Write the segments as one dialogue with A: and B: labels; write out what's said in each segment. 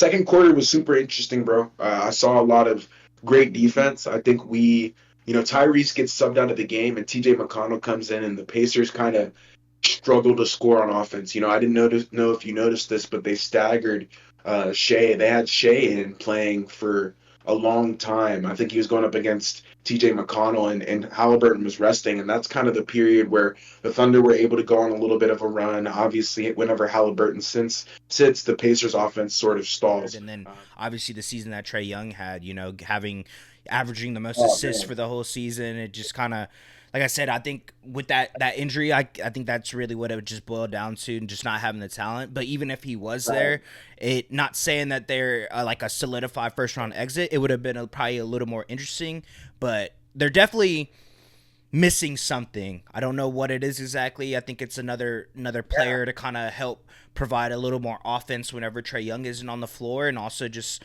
A: second quarter was super interesting, bro. I saw a lot of great defense. I think Tyrese gets subbed out of the game, and TJ McConnell comes in, and the Pacers kind of struggle to score on offense. I didn't know if you noticed this, but they staggered Shea. They had Shea in playing for a long time. I think he was going up against TJ McConnell, and Halliburton was resting, and that's kind of the period where the Thunder were able to go on a little bit of a run. Obviously, whenever Halliburton sits, the Pacers offense sort of stalls.
B: And then obviously the season that Trae Young had, having averaging the most
A: Oh
B: assists
A: man.
B: for the whole season, it just kind of, like I said, I think with that injury, I think that's really what it would just boil down to, and just not having the talent. But even if he was
A: Right.
B: there, it not saying that they're like a solidified first round exit, it would have been probably a little more interesting. But they're definitely missing something. I don't know what it is exactly. I think it's another
A: Yeah.
B: player to kind of help provide a little more offense whenever Trae Young isn't on the floor, and also just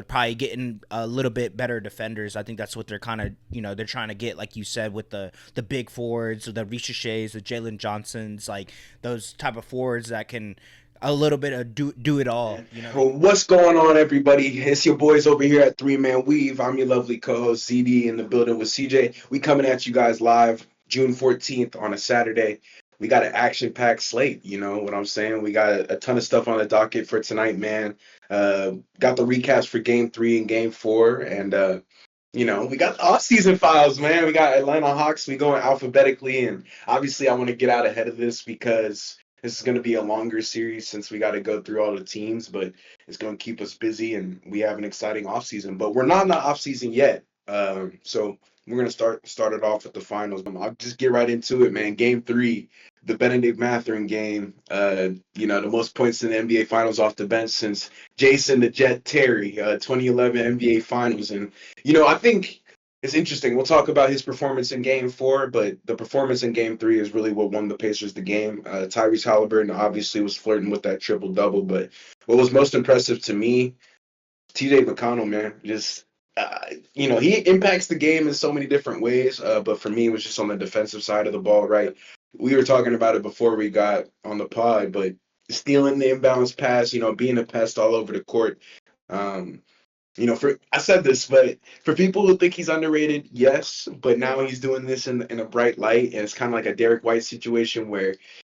B: probably getting a little bit better defenders. I think that's what they're kind of they're trying to get, like you said, with the big forwards, the Risha's, the Jalen Johnsons, like those type of forwards that can a little bit of do it all.
A: Man. Well, what's going on, everybody? It's your boys over here at Three Man Weave. I'm your lovely co-host ZD in the building with CJ. We coming at you guys live June 14th on a Saturday. We got an action-packed slate. You know what I'm saying? We got a ton of stuff on the docket for tonight, man. Got the recaps for Game 3 and Game 4, and we got the off-season files, man. We got Atlanta Hawks. We going alphabetically, and obviously, I want to get out ahead of this because this is going to be a longer series since we got to go through all the teams, but it's going to keep us busy, and we have an exciting offseason. But we're not in the offseason yet, so we're going to start it off with the finals. I'll just get right into it, man. Game 3, the Benedict Mathurin game. The most points in the NBA Finals off the bench since Jason the Jet Terry, 2011 NBA Finals, and I think it's interesting. We'll talk about his performance in Game 4, but the performance in Game 3 is really what won the Pacers the game. Tyrese Halliburton obviously was flirting with that triple-double, but what was most impressive to me, TJ McConnell, man, just he impacts the game in so many different ways. But for me, it was just on the defensive side of the ball, right? We were talking about it before we got on the pod, but stealing the inbounds pass, being a pest all over the court. Um, for I said this, but for people who think he's underrated, yes, but now he's doing this in a bright light, and it's kind of like a Derek White situation where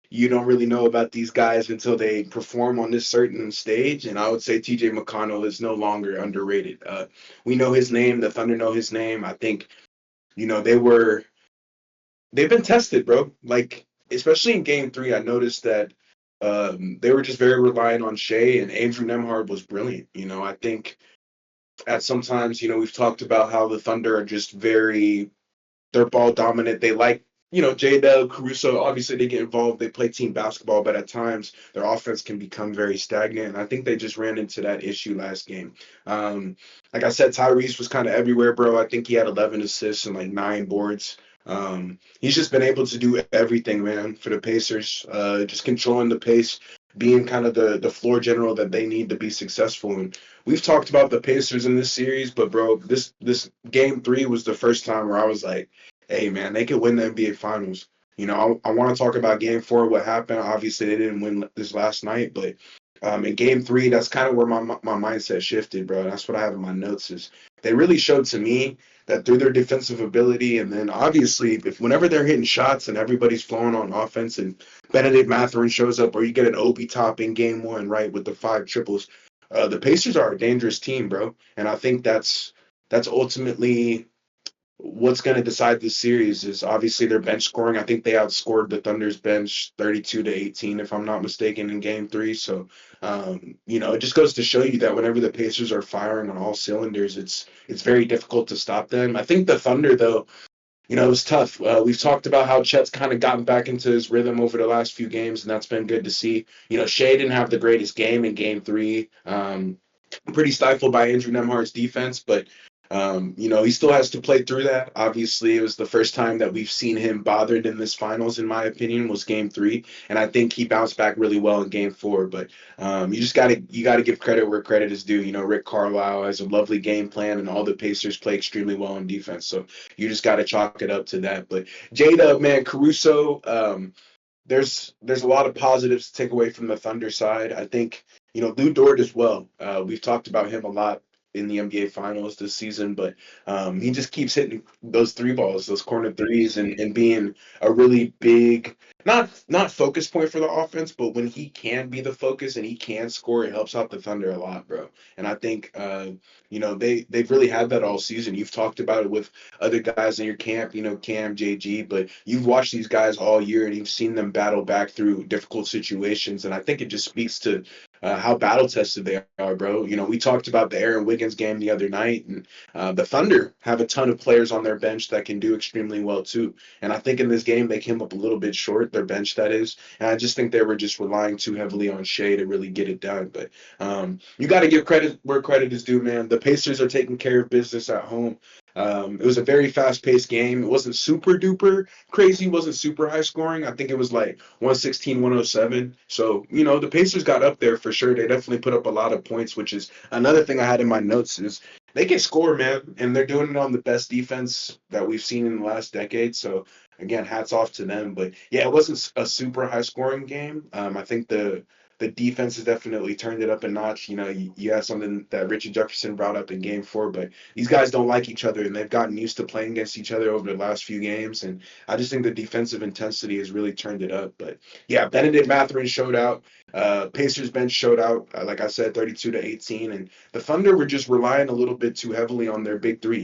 A: you don't really know about these guys until they perform on this certain stage. And I would say TJ McConnell is no longer underrated. We know his name, the Thunder know his name. I think they've been tested, bro. Like especially in Game 3, I noticed that they were just very reliant on Shea, and Andrew Nemhard was brilliant. I think at sometimes, we've talked about how the Thunder are just they're ball dominant. They like, J-Dub, Caruso, obviously they get involved. They play team basketball, but at times their offense can become very stagnant. And I think they just ran into that issue last game. Like I said, Tyrese was kind of everywhere, bro. I think he had 11 assists and like 9 boards. He's just been able to do everything, man, for the Pacers. Just controlling the pace, being kind of the floor general that they need to be successful. And we've talked about the Pacers in this series, but bro, this Game 3 was the first time where I was like, hey man, they could win the NBA Finals. I want to talk about Game 4, what happened. Obviously, they didn't win this last night, but in Game 3, that's kind of where my mindset shifted, bro. That's what I have in my notes is they really showed to me that through their defensive ability, and then obviously if whenever they're hitting shots and everybody's flowing on offense, and Benedict Mathurin shows up, or you get an Obi top in Game 1, right, with the 5 triples, the Pacers are a dangerous team, bro. And I think that's ultimately what's going to decide this series is obviously their bench scoring. I think they outscored the Thunder's bench 32-18, if I'm not mistaken, in Game 3. So, it just goes to show you that whenever the Pacers are firing on all cylinders, it's very difficult to stop them. I think the Thunder, though, it was tough. We've talked about how Chet's kind of gotten back into his rhythm over the last few games, and that's been good to see. Shea didn't have the greatest game in Game 3. Pretty stifled by Andrew Nemhard's defense, but he still has to play through that. Obviously, it was the first time that we've seen him bothered in this finals, in my opinion, was Game 3, and I think he bounced back really well in Game 4. But you gotta give credit where credit is due. Rick Carlisle has a lovely game plan, and all the Pacers play extremely well on defense. So you just gotta chalk it up to that. But Jada, man, Caruso, there's a lot of positives to take away from the Thunder side. I think Lou Dort as well. We've talked about him a lot in the NBA Finals this season, but he just keeps hitting those three balls, those corner threes, and being a really big, not focus point for the offense, but when he can be the focus and he can score, it helps out the Thunder a lot, bro. And I think they've really had that all season. You've talked about it with other guys in your camp, Cam, JG, but you've watched these guys all year and you've seen them battle back through difficult situations, and I think it just speaks to how battle tested they are, bro. We talked about the Aaron Wiggins game the other night, and the Thunder have a ton of players on their bench that can do extremely well too. And I think in this game they came up a little bit short, their bench that is. And I just think they were just relying too heavily on Shea to really get it done. But you got to give credit where credit is due, man. The Pacers are taking care of business at home. It was a very fast-paced game. It wasn't super duper crazy, wasn't super high scoring. I think it was like 116, 107. So, the Pacers got up there for sure. They definitely put up a lot of points, which is another thing I had in my notes is they can score, man, and they're doing it on the best defense that we've seen in the last decade. So, again, hats off to them. But yeah, it wasn't a super high scoring game. I think the defense has definitely turned it up a notch. You have something that Richard Jefferson brought up in game 4, but these guys don't like each other and they've gotten used to playing against each other over the last few games. And I just think the defensive intensity has really turned it up. But yeah, Benedict Mathurin showed out. Pacers bench showed out, like I said, 32-18. And the Thunder were just relying a little bit too heavily on their big three.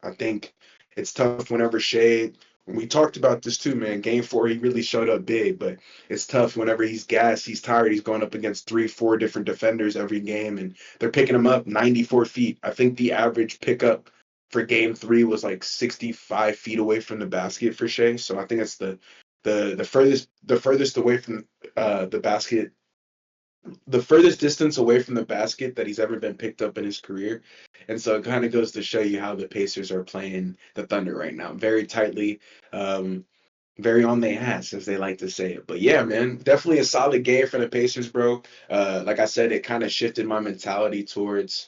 A: I think it's tough whenever Shea, we talked about this too, man. Game 4, he really showed up big, but it's tough whenever he's gassed, he's tired, he's going up against 3, 4 different defenders every game, and they're picking him up 94 feet. I think the average pickup for game 3 was like 65 feet away from the basket for Shea. So I think it's the furthest away from the basket, the furthest distance away from the basket that he's ever been picked up in his career. And so it kind of goes to show you how the Pacers are playing the Thunder right now. Very tightly, very on the ass, as they like to say it. But yeah, man, definitely a solid game for the Pacers, bro. Like I said, it kind of shifted my mentality towards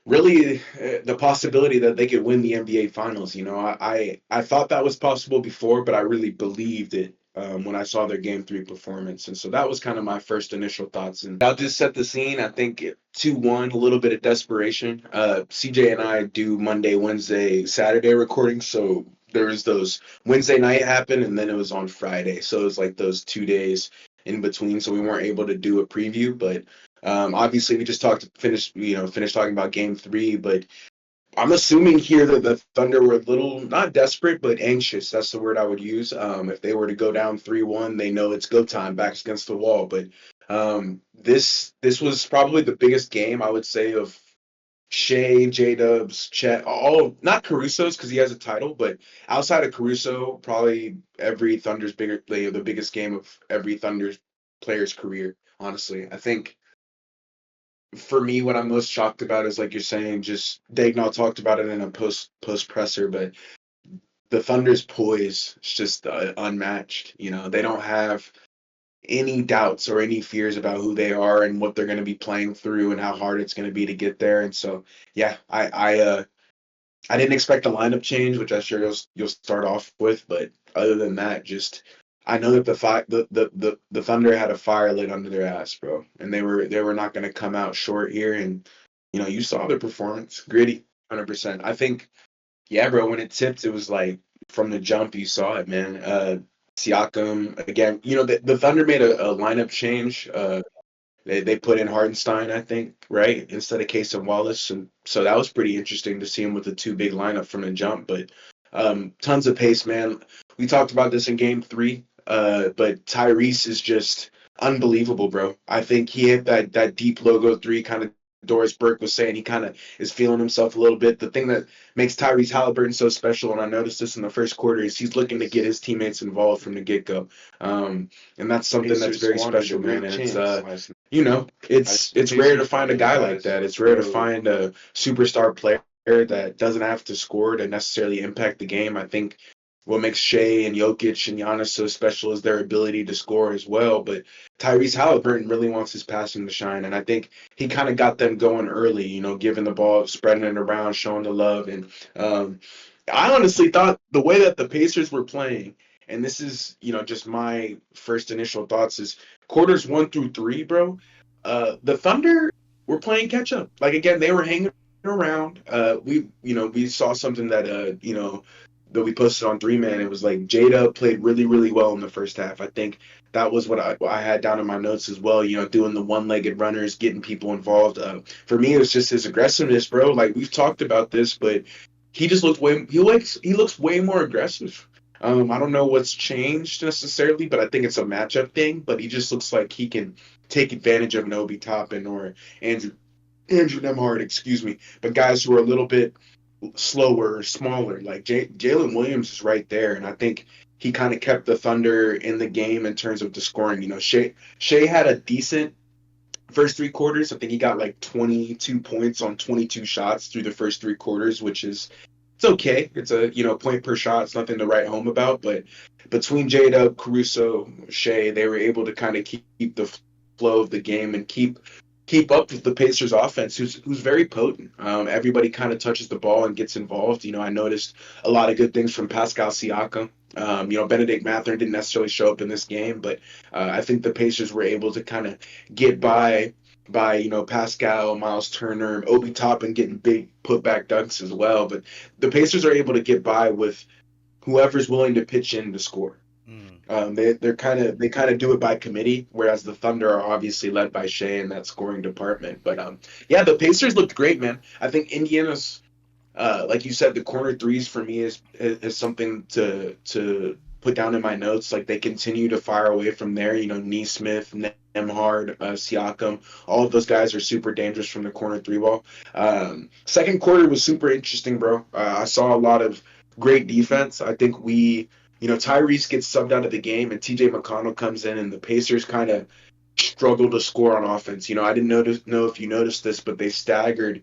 A: really the possibility that they could win the NBA Finals. I thought that was possible before, but I really believed it when I saw their Game 3 performance. And so that was kind of my first initial thoughts. And I'll just set the scene. I think 2-1, a little bit of desperation. CJ and I do Monday, Wednesday, Saturday recordings. So there was those Wednesday night happened, and then it was on Friday. So it was like those 2 days in between. So we weren't able to do a preview, but obviously, we just finished talking about Game 3, but I'm assuming here that the Thunder were a little not desperate, but anxious. That's the word I would use. If they were to go down 3-1, they know it's go time, backs against the wall. But this was probably the biggest game I would say of Shea, J-Dubs, Chet, all not Caruso's because he has a title, but outside of Caruso, probably every Thunder's the biggest game of every Thunder's player's career. Honestly, I think for me, what I'm most shocked about is like you're saying, just Dagnall talked about it in a post presser, but the Thunder's poise is just unmatched. They don't have any doubts or any fears about who they are and what they're going to be playing through and how hard it's going to be to get there. And so, yeah, I didn't expect a lineup change, which I'm sure you'll start off with, but other than that, just I know that the Thunder had a fire lit under their ass, bro, and they were not going to come out short here. And you saw their performance, gritty, 100%. I think, yeah, bro, when it tipped, it was like from the jump you saw it, man. Siakam again. The Thunder made a lineup change. They put in Hartenstein, I think, right, instead of Case and Wallace, and so that was pretty interesting to see him with the two big lineup from the jump. But tons of pace, man. We talked about this in Game 3, but Tyrese is just unbelievable, bro. I think he hit that deep logo 3, kind of Doris Burke was saying. He kind of is feeling himself a little bit. The thing that makes Tyrese Halliburton so special, and I noticed this in the first quarter, is he's looking to get his teammates involved from the get-go. And that's something that's very special, man. And it's rare to find a guy like that. It's rare to find a superstar player that doesn't have to score to necessarily impact the game. I think what makes Shea and Jokic and Giannis so special is their ability to score as well. But Tyrese Halliburton really wants his passing to shine, and I think he kind of got them going early, giving the ball, spreading it around, showing the love. And I honestly thought the way that the Pacers were playing, and this is, just my first initial thoughts, is quarters 1 through 3, bro. The Thunder were playing catch up. Like again, they were hanging around. We saw something that that we posted on Three Man. It was like Jada played really really well in the first half. I think that was what I had down in my notes as well. Doing the one-legged runners, getting people involved. For me, it was just his aggressiveness, bro. Like we've talked about this, but he just looks way more aggressive. I don't know what's changed necessarily, but I think it's a matchup thing. But he just looks like he can take advantage of an Obi Toppin or Andrew Andrew Nemhard, excuse me. But guys who are a little bit slower or smaller, like Jalen Williams is right there, and I think he kind of kept the Thunder in the game in terms of the scoring. Shea had a decent first three quarters. I think he got like 22 points on 22 shots through the first three quarters, which is it's okay. It's a point per shot. It's nothing to write home about. But between J-Dub, Caruso, Shea, they were able to kind of keep the flow of the game and keep up with the Pacers offense, who's very potent. Everybody kind of touches the ball and gets involved. I noticed a lot of good things from Pascal Siakam. Benedict Mathurin didn't necessarily show up in this game, but I think the Pacers were able to kind of get by Pascal, Miles Turner, Obi Toppin getting big putback dunks as well. But the Pacers are able to get by with whoever's willing to pitch in to score. They kind of do it by committee, whereas the Thunder are obviously led by Shea in that scoring department. But yeah, the Pacers looked great, man. I think Indiana's like you said, the corner threes for me is something to put down in my notes. Like they continue to fire away from there. Neesmith, Nemhard, Siakam, all of those guys are super dangerous from the corner three ball. Second quarter was super interesting, bro. I saw a lot of great defense. I think Tyrese gets subbed out of the game and TJ McConnell comes in and the Pacers kind of struggle to score on offense. I didn't know if you noticed this, but they staggered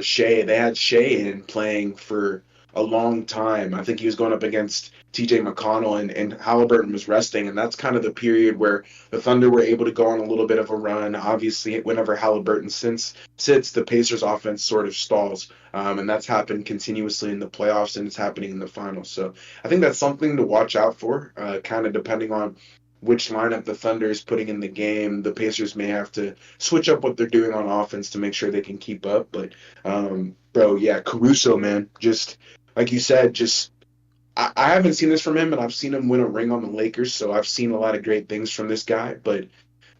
A: Shea. They had Shea in playing for a long time. I think he was going up against TJ McConnell and Halliburton was resting, and that's kind of the period where the Thunder were able to go on a little bit of a run. Obviously, whenever Halliburton sits, the Pacers offense sort of stalls, and that's happened continuously in the playoffs, and it's happening in the finals. So I think that's something to watch out for, kind of depending on which lineup the Thunder is putting in the game. The Pacers may have to switch up what they're doing on offense to make sure they can keep up. But, bro, yeah, Caruso, man, just like you said, I haven't seen this from him, and I've seen him win a ring on the Lakers, so I've seen a lot of great things from this guy. But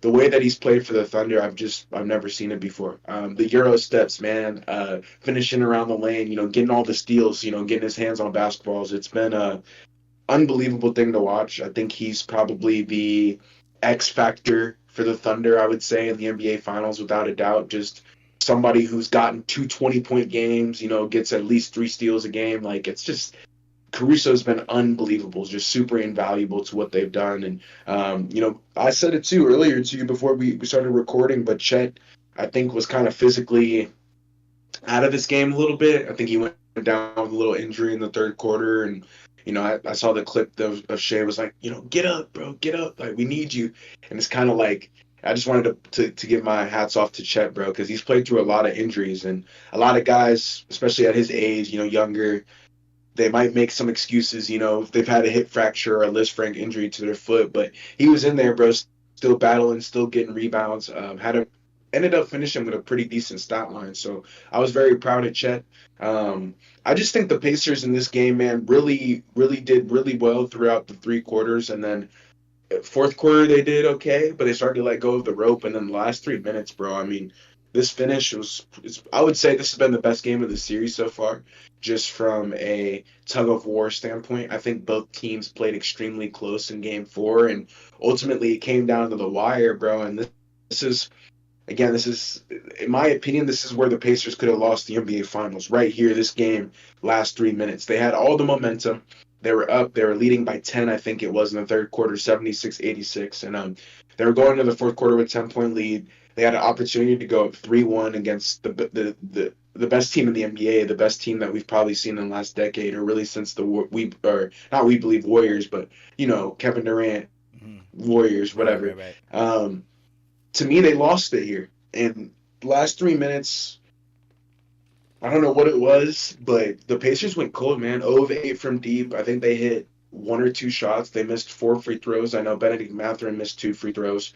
A: the way that he's played for the Thunder, I've never seen it before. The Euro steps, man, finishing around the lane, getting all the steals, getting his hands on basketballs. It's been a unbelievable thing to watch. I think he's probably the X factor for the Thunder, I would say, in the NBA Finals, without a doubt. Just somebody who's gotten 20-point games, gets at least 3 steals a game. Like, it's just Caruso's been unbelievable, just super invaluable to what they've done. And, I said it too earlier to you before we started recording, but Chet, I think, was kind of physically out of this game a little bit. I think he went down with a little injury in the third quarter, and I saw the clip of Shea was like, get up, bro, get up. Like, we need you. And it's kind of like, I just wanted to give my hats off to Chet, bro, because he's played through a lot of injuries. And a lot of guys, especially at his age, younger, they might make some excuses, if they've had a hip fracture or a Lisfranc injury to their foot. But he was in there, bro, still battling, still getting rebounds, ended up finishing with a pretty decent stat line. So I was very proud of Chet. I just think the Pacers in this game, man, really, really did really well throughout the 3 quarters. And then fourth quarter, they did okay, but they started to let go of the rope. And then the last 3 minutes, bro, I mean, this finish I would say this has been the best game of the series so far, just from a tug of war standpoint. I think both teams played extremely close in game 4, and ultimately it came down to the wire, bro. And this is, in my opinion, this is where the Pacers could have lost the NBA Finals. Right here, this game, last 3 minutes. They had all the momentum. They were up. They were leading by 10, I think it was, in the third quarter, 76-86. And they were going into the fourth quarter with a 10-point lead. They had an opportunity to go up 3-1 against the best team in the NBA, the best team that we've probably seen in the last decade, or really since the Warriors, but, Kevin Durant, Warriors, whatever.
B: Right.
A: To me, they lost it here. And the last 3 minutes, I don't know what it was, but the Pacers went cold, man. 0 of 8 from deep. I think they hit 1 or 2 shots. They missed 4 free throws. I know Benedict Mathurin missed 2 free throws.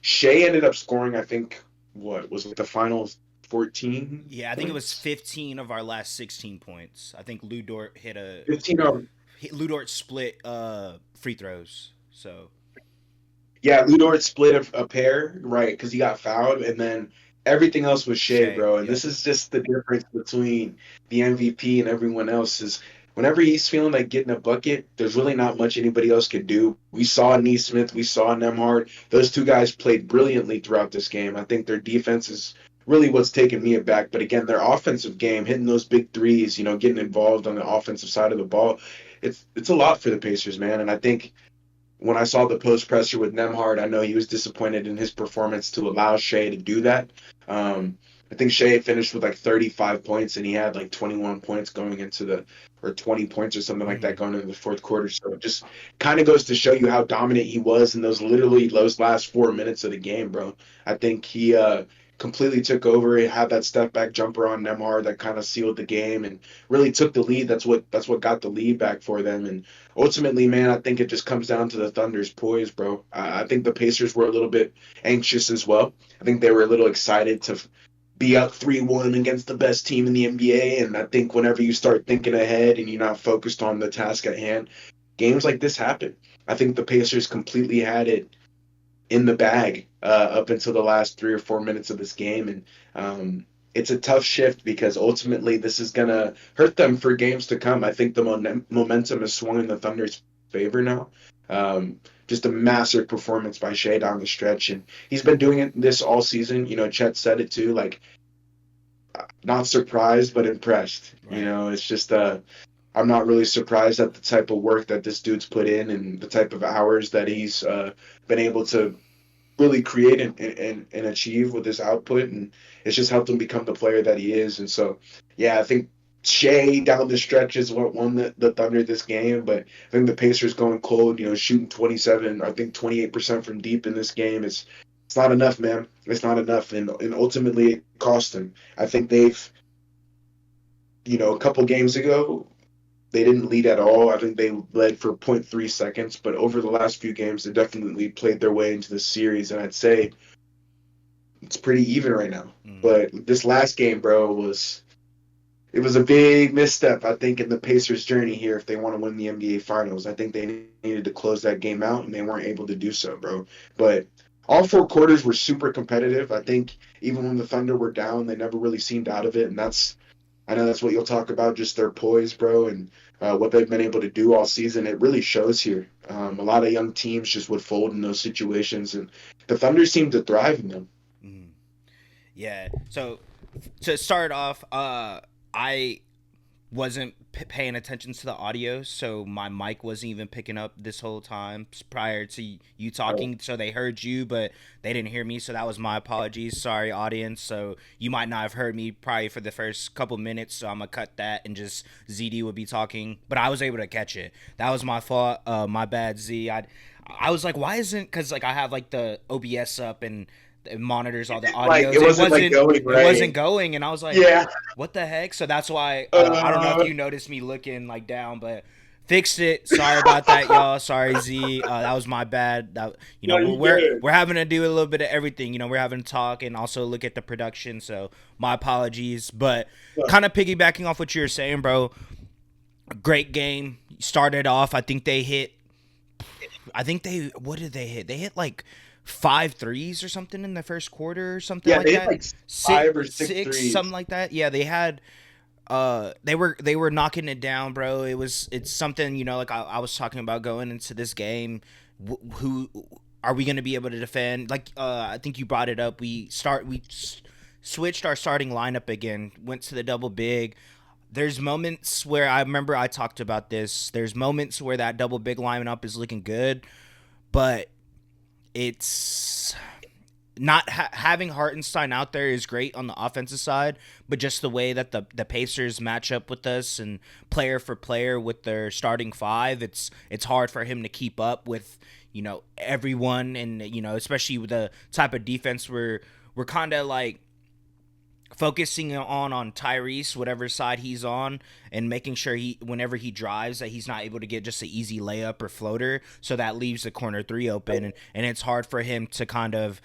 A: Shea ended up scoring, I think, what was it, the final 14
B: Yeah, I think it was
A: points?
B: 15 of our last 16 points. I think Lou Dort
A: 15 of
B: Lou Dort split free throws. So
A: Yeah, Ludort split a pair, right, because he got fouled, and then everything else was Shea,
B: Shea,
A: bro. And
B: yep.
A: this is just the difference between the MVP and everyone else is whenever he's feeling like getting a bucket, there's really not much anybody else could do. We saw Neesmith, we saw Nemhard. Those two guys played brilliantly throughout this game. I think their defense is really what's taking me aback. But again, their offensive game, hitting those big threes, getting involved on the offensive side of the ball, it's a lot for the Pacers, man. And I think when I saw the post presser with Nemhard, I know he was disappointed in his performance to allow Shea to do that. I think Shea finished with like 35 points, and he had like 21 points going into or 20 points or something like that
B: Mm-hmm.
A: going into the fourth quarter. So it just kind of goes to show you how dominant he was in those last 4 minutes of the game, bro. I think he completely took over. He had that step back jumper on Nemhard that kind of sealed the game and really took the lead. That's what got the lead back for them. And ultimately, man, I think it just comes down to the Thunder's poise, bro. I think the Pacers were a little bit anxious as well. I think they were a little excited to be up 3-1 against the best team in the NBA. And I think whenever you start thinking ahead and you're not focused on the task at hand, games like this happen. I think the Pacers completely had it in the bag up until the last 3 or 4 minutes of this game. And it's a tough shift because ultimately this is going to hurt them for games to come. I think the momentum has swung in the Thunder's favor now. Just a massive performance by Shea down the stretch. And he's been doing this all season. Chet said it too. Like, not surprised, but impressed.
B: Right.
A: It's just, I'm not really surprised at the type of work that this dude's put in and the type of hours that he's been able to really create and achieve with his output, and it's just helped him become the player that he is. And so, yeah, I think Shea down the stretch is what won the Thunder this game, but I think the Pacers going cold, shooting 27, I think 28% from deep in this game. It's not enough, man. It's not enough, and ultimately it cost them. I think they've, a couple games ago, they didn't lead at all. I think they led for zero point 0.3 seconds, but over the last few games, they definitely played their way into the series, and I'd say it's pretty even right now.
B: Mm-hmm.
A: But this last game, bro, it was a big misstep, I think, in the Pacers' journey here if they want to win the NBA Finals. I think they needed to close that game out, and they weren't able to do so, bro. But all four quarters were super competitive. I think even when the Thunder were down, they never really seemed out of it, and I know that's what you'll talk about, just their poise, bro, and what they've been able to do all season. It really shows here. A lot of young teams just would fold in those situations, and the Thunder seem to thrive in them.
B: Mm-hmm. Yeah. So to start off, I wasn't paying attention to the audio, so my mic wasn't even picking up this whole time prior to you
A: Oh,
B: talking. So they heard you, but they didn't hear me. So that was my apologies. Sorry, audience. So you might not have heard me probably for the first couple minutes. So I'm gonna cut that and just ZD would be talking. But I was able to catch it. That was my fault. My bad, Z. I was like, why isn't? Because like I have like the OBS up and it monitors all the
A: it
B: audios. It
A: wasn't like
B: wasn't.
A: going
B: It wasn't
A: right.
B: going, and I was like,
A: Yeah.
B: what the heck? So that's why I don't know if
A: Uh,
B: you noticed me looking like down, but fixed it. Sorry about that, y'all. Sorry, Z. That was my bad. That
A: no,
B: we're,
A: you
B: we're
A: good.
B: we're having to do a little bit of everything. We're having to talk and also look at the production. So my apologies, but kind of piggybacking off what you were saying, bro. Great game. Started off. I think they hit. I think they. What did they hit? They hit like five threes or something in the first quarter or something
A: Yeah,
B: like
A: they had
B: that.
A: like
B: Six,
A: 5 or 6
B: six, something
A: threes.
B: like that. Yeah, they had they were knocking it down, bro. It's something, like I was talking about going into this game. Who are we going to be able to defend? Like I think you brought it up. Switched our starting lineup again. Went to the double big. There's moments where I remember I talked about this. There's moments where that double big lineup is looking good, but it's not having Hartenstein out there is great on the offensive side, but just the way that the Pacers match up with us and player for player with their starting five, it's hard for him to keep up with everyone, and especially with the type of defense we're kind of like focusing on Tyrese, whatever side he's on, and making sure whenever he drives, that he's not able to get just an easy layup or floater. So that leaves the corner three open, and it's hard for him to kind of,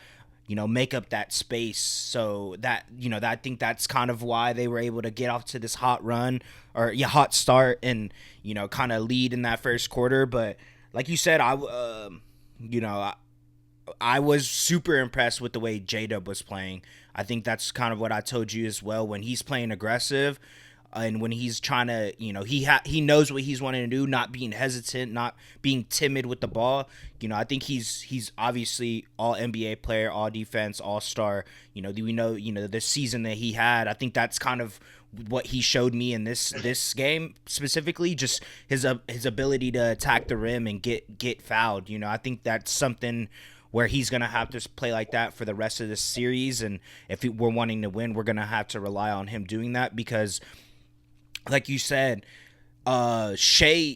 B: make up that space. So that, I think that's kind of why they were able to get off to this hot run, or hot start, and kind of lead in that first quarter. But like you said, I was super impressed with the way J-Dub was playing. I think that's kind of what I told you as well. When he's playing aggressive, and when he's trying to, he knows what he's wanting to do, not being hesitant, not being timid with the ball. I think he's obviously all NBA player, all defense, all star. We know, the season that he had. I think that's kind of what he showed me in this game specifically, just his ability to attack the rim and get fouled. I think that's something where he's going to have to play like that for the rest of this series. And if we're wanting to win, we're going to have to rely on him doing that, because like you said, Shay's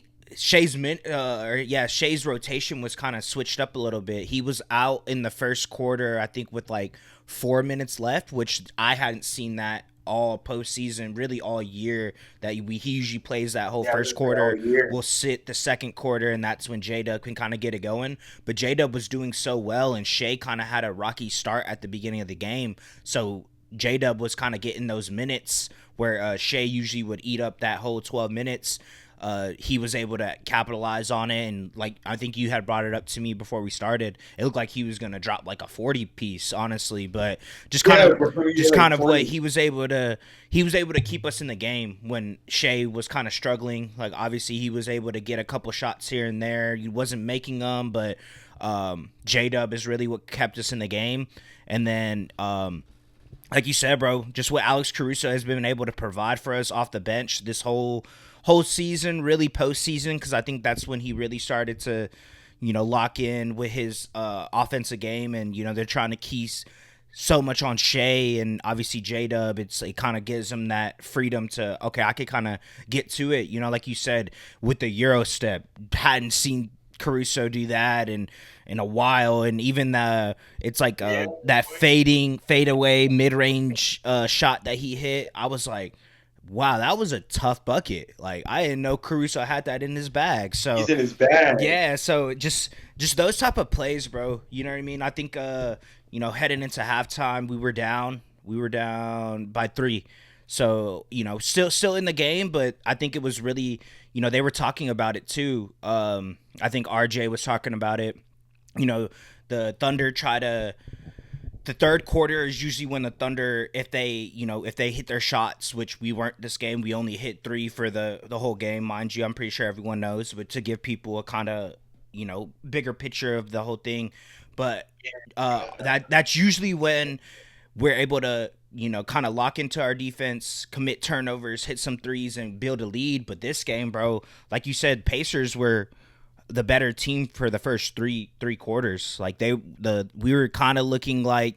B: rotation was kind of switched up a little bit. He was out in the first quarter, I think, with like 4 minutes left, which I hadn't seen that all postseason, really all year. That he usually plays that whole first quarter. We'll sit the second quarter, and that's when J-Dub can kind of get it going. But J-Dub was doing so well, and Shai kind of had a rocky start at the beginning of the game. So J-Dub was kind of getting those minutes where Shai usually would eat up that whole 12 minutes. He was able to capitalize on it, and like I think you had brought it up to me before we started, it looked like he was gonna drop like a 40 piece, honestly. But just kind of what he was able to keep us in the game when Shai was kind of struggling. Like obviously he was able to get a couple shots here and there. He wasn't making them, but J-Dub is really what kept us in the game. And then like you said, bro, just what Alex Caruso has been able to provide for us off the bench this whole season, really postseason, because I think that's when he really started to, lock in with his offensive game, and they're trying to key so much on Shai and obviously J-Dub. It kind of gives him that freedom to, okay, I could kind of get to it, like you said with the Euro step. Hadn't seen Caruso do that in a while, and even it's like that fadeaway mid-range shot that he hit. I was like, wow, that was a tough bucket. Like I didn't know Caruso had that in his bag. So
A: he's in his bag.
B: Yeah, so just those type of plays, bro. You know what I mean? I think heading into halftime, we were down by 3. So, still in the game, but I think it was really, they were talking about it too. I think RJ was talking about it. The Thunder the third quarter is usually when the Thunder, if they hit their shots, which we weren't this game, we only hit 3 for the whole game, mind you. I'm pretty sure everyone knows, but to give people a kind of, bigger picture of the whole thing. But that's usually when we're able to, kind of lock into our defense, commit turnovers, hit some threes, and build a lead. But this game, bro, like you said, Pacers were the better team for the first three quarters. Like we were kind of looking like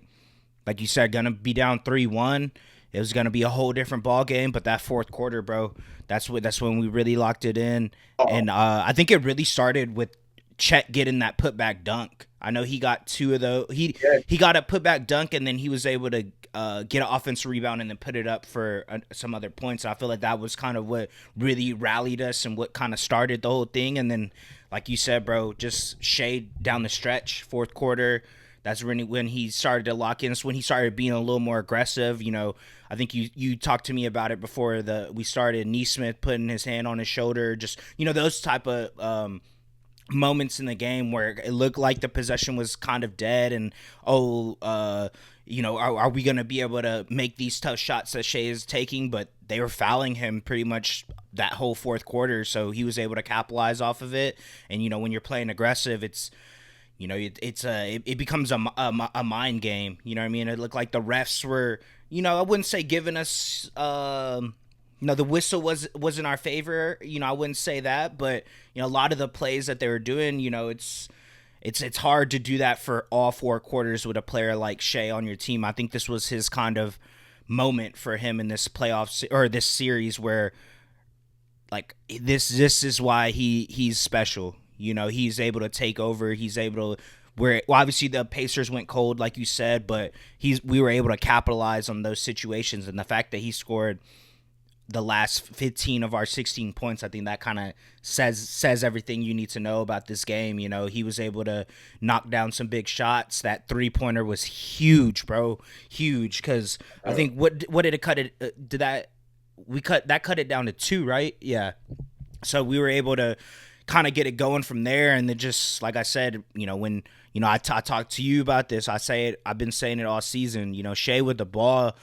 B: you said, gonna be down 3-1. It was gonna be a whole different ball game. But that fourth quarter, bro, that's when we really locked it in. And I think it really started with Chet getting that putback dunk. I know he got 2 of those. He got a putback dunk, and then he was able to get an offensive rebound and then put it up for some other points. I feel like that was kind of what really rallied us and what kind of started the whole thing. And then, like you said, bro, just Shai down the stretch, fourth quarter. That's really when he started to lock in. It's when he started being a little more aggressive. I think you talked to me about it before we started. Nesmith putting his hand on his shoulder. Just, those type of moments in the game where it looked like the possession was kind of dead, and are we going to be able to make these tough shots that Shai is taking? But they were fouling him pretty much that whole fourth quarter, so he was able to capitalize off of it. And when you're playing aggressive, it's it becomes a mind game. You know what I mean? It looked like the refs were, I wouldn't say giving us the whistle was in our favor. I wouldn't say that, but a lot of the plays that they were doing, it's hard to do that for all 4 quarters with a player like Shai on your team. I think this was his kind of moment for him in this playoffs or this series, where like this is why he's special. He's able to take over. He's able to, where obviously the Pacers went cold, like you said, but we were able to capitalize on those situations, and the fact that he scored the last 15 of our 16 points, I think that kind of says everything you need to know about this game. You know, he was able to knock down some big shots. That 3-pointer was huge, bro, huge. Because I think what did it cut it? Cut it down to 2, right? Yeah. So we were able to kind of get it going from there, and then just like I said, you know, when I talked to you about this, I've been saying it all season. You know, Shea with the ball,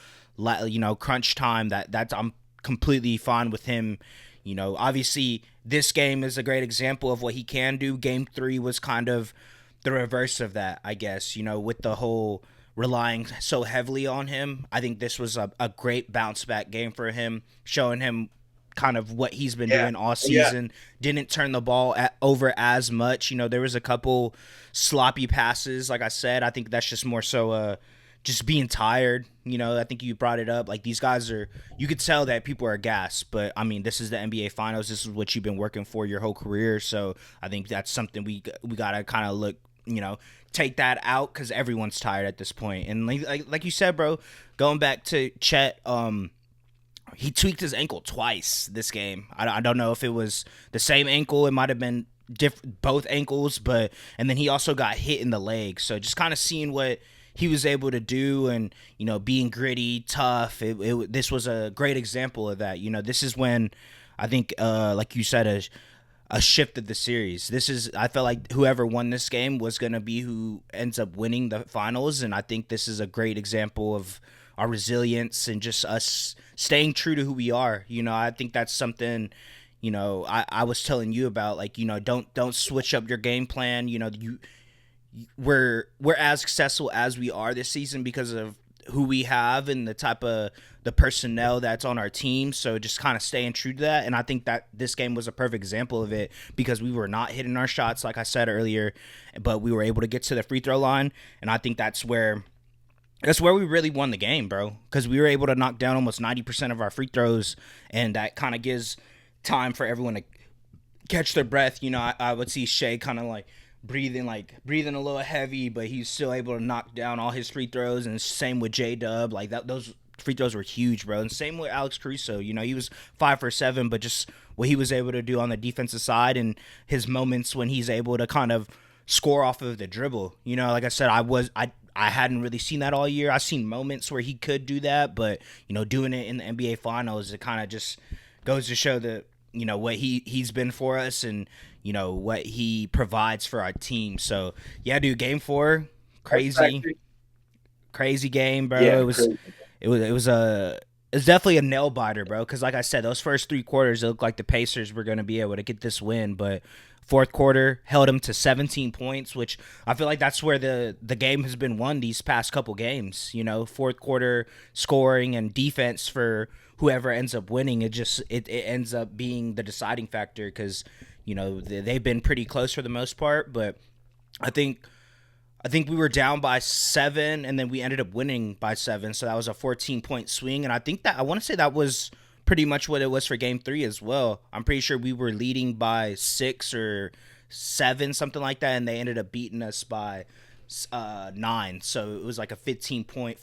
B: you know, crunch time. That's I'm completely fine with him. You know, obviously this game is a great example of what he can do. Game 3 was kind of the reverse of that, I guess, you know, with the whole relying so heavily on him. I think this was a great bounce back game for him, showing him kind of what he's been doing all season. Yeah. Didn't turn the ball over as much. You know, there was a couple sloppy passes, like I said. I think that's just more so just being tired. You know, I think you brought it up. Like, these guys you could tell that people are gassed, but I mean, this is the NBA Finals. This is what you've been working for your whole career. So I think that's something we got to kind of look, you know, take that out, because everyone's tired at this point. And like you said, bro, going back to Chet, he tweaked his ankle twice this game. I don't know if it was the same ankle. It might have been both ankles, and then he also got hit in the leg. So just kind of seeing what he was able to do, and, you know, being gritty, tough. This was a great example of that. You know, this is when I think, like you said, a shift of the series. I felt like whoever won this game was going to be who ends up winning the finals, and I think this is a great example of our resilience and just us staying true to who we are. You know, I think that's something, you know, I was telling you about, like, you know, don't switch up your game plan. You know, we're as successful as we are this season because of who we have and the type of the personnel that's on our team. So just kind of staying true to that. And I think that this game was a perfect example of it, because we were not hitting our shots, like I said earlier, but we were able to get to the free throw line. And I think that's where we really won the game, bro, because we were able to knock down almost 90% of our free throws, and that kind of gives time for everyone to catch their breath. You know, I would see Shea kind of like breathing a little heavy, but he's still able to knock down all his free throws, and same with J-Dub. Like, those free throws were huge, bro. And same with Alex Caruso. You know, he was 5 for 7, but just what he was able to do on the defensive side, and his moments when he's able to kind of score off of the dribble. You know, like I said, I hadn't really seen that all year. I've seen moments where he could do that, but, you know, doing it in the NBA Finals, it kind of just goes to show that, you know, what he's been for us, and, you know, what he provides for our team. So, yeah, dude, game 4, crazy game, bro. Yeah, it was definitely a nail biter, bro, because like I said, those first 3 quarters, it looked like the Pacers were going to be able to get this win, but fourth quarter held him to 17 points, which I feel like that's where the game has been won these past couple games. You know, fourth quarter scoring and defense for whoever ends up winning, it ends up being the deciding factor, because, you know, they've been pretty close for the most part, but I think we were down by 7, and then we ended up winning by 7, so that was a 14-point swing, and I want to say that was pretty much what it was for game 3 as well. I'm pretty sure we were leading by 6 or 7, something like that, and they ended up beating us by 9. So it was like a 14-point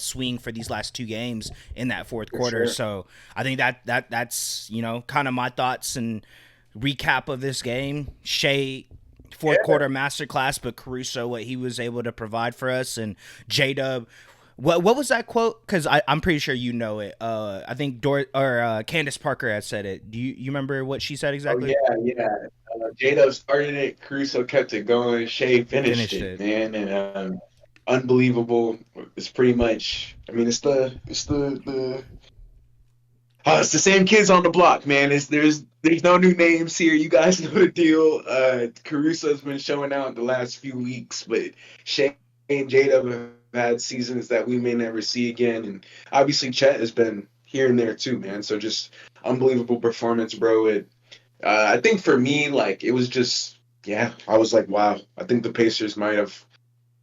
B: swing for these last 2 games in that fourth quarter. Sure. So I think that's, you know, kind of my thoughts and recap of this game. Shea, fourth quarter masterclass, but Caruso, what he was able to provide for us, and J-Dub. What was that quote? Because I'm pretty sure you know it. I think Candace Parker had said it. Do you remember what she said exactly?
A: Oh, yeah. J-Dub started it. Caruso kept it going. Shea finished it, man. And unbelievable. It's pretty much. I mean, it's the same kids on the block, man. There's no new names here. You guys know the deal. Caruso's been showing out the last few weeks, but Shea and J-Dub have had seasons that we may never see again, and obviously Chet has been here and there too, man. So just unbelievable performance, bro. I think for me, like, it was just, I was like, wow, I think the Pacers might have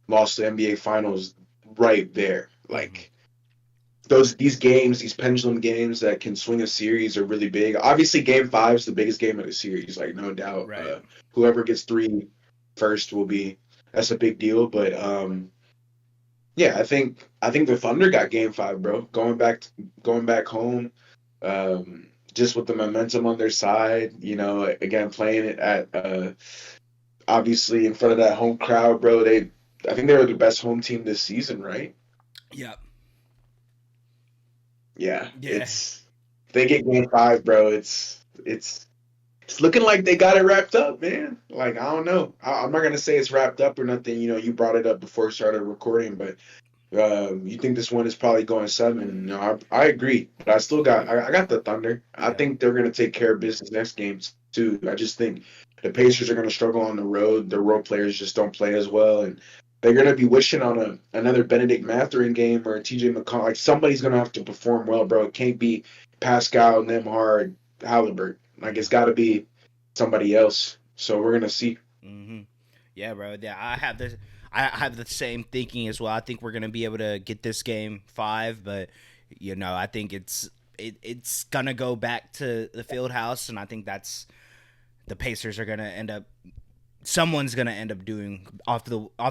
A: lost the NBA Finals right there. Like, these games, these pendulum games that can swing a series are really big. Obviously, Game 5 is the biggest game of the series, like, no doubt.
B: Right.
A: Whoever gets 3 first will be that's a big deal. But yeah, I think the Thunder got Game 5, bro. Going back home, just with the momentum on their side. Again playing it at obviously in front of that home crowd, bro. I think they were the best home team this season, right?
B: Yeah.
A: Yeah,
B: Yeah.
A: if they get Game 5, bro. It's looking like they got it wrapped up, man. Like I don't know. I'm not gonna say it's wrapped up or nothing. You brought it up before we started recording, but you think this one is probably going 7? No, I agree, but I got the Thunder. I
B: Yeah.
A: think they're gonna take care of business next game too. I just think the Pacers are gonna struggle on the road. The role players just don't play as well, and they're gonna be wishing on another Benedict Mathurin game or a TJ McConnell. Like somebody's gonna have to perform well, bro. It can't be Pascal, Nembhard, Halliburton. Like it's got to be somebody else. So we're gonna see.
B: Mm-hmm. Yeah, bro. Yeah, I have the same thinking as well. I think we're gonna be able to get this Game 5, but I think it's gonna go back to the field house, and I think that's the Pacers are gonna end up. Someone's gonna end up doing off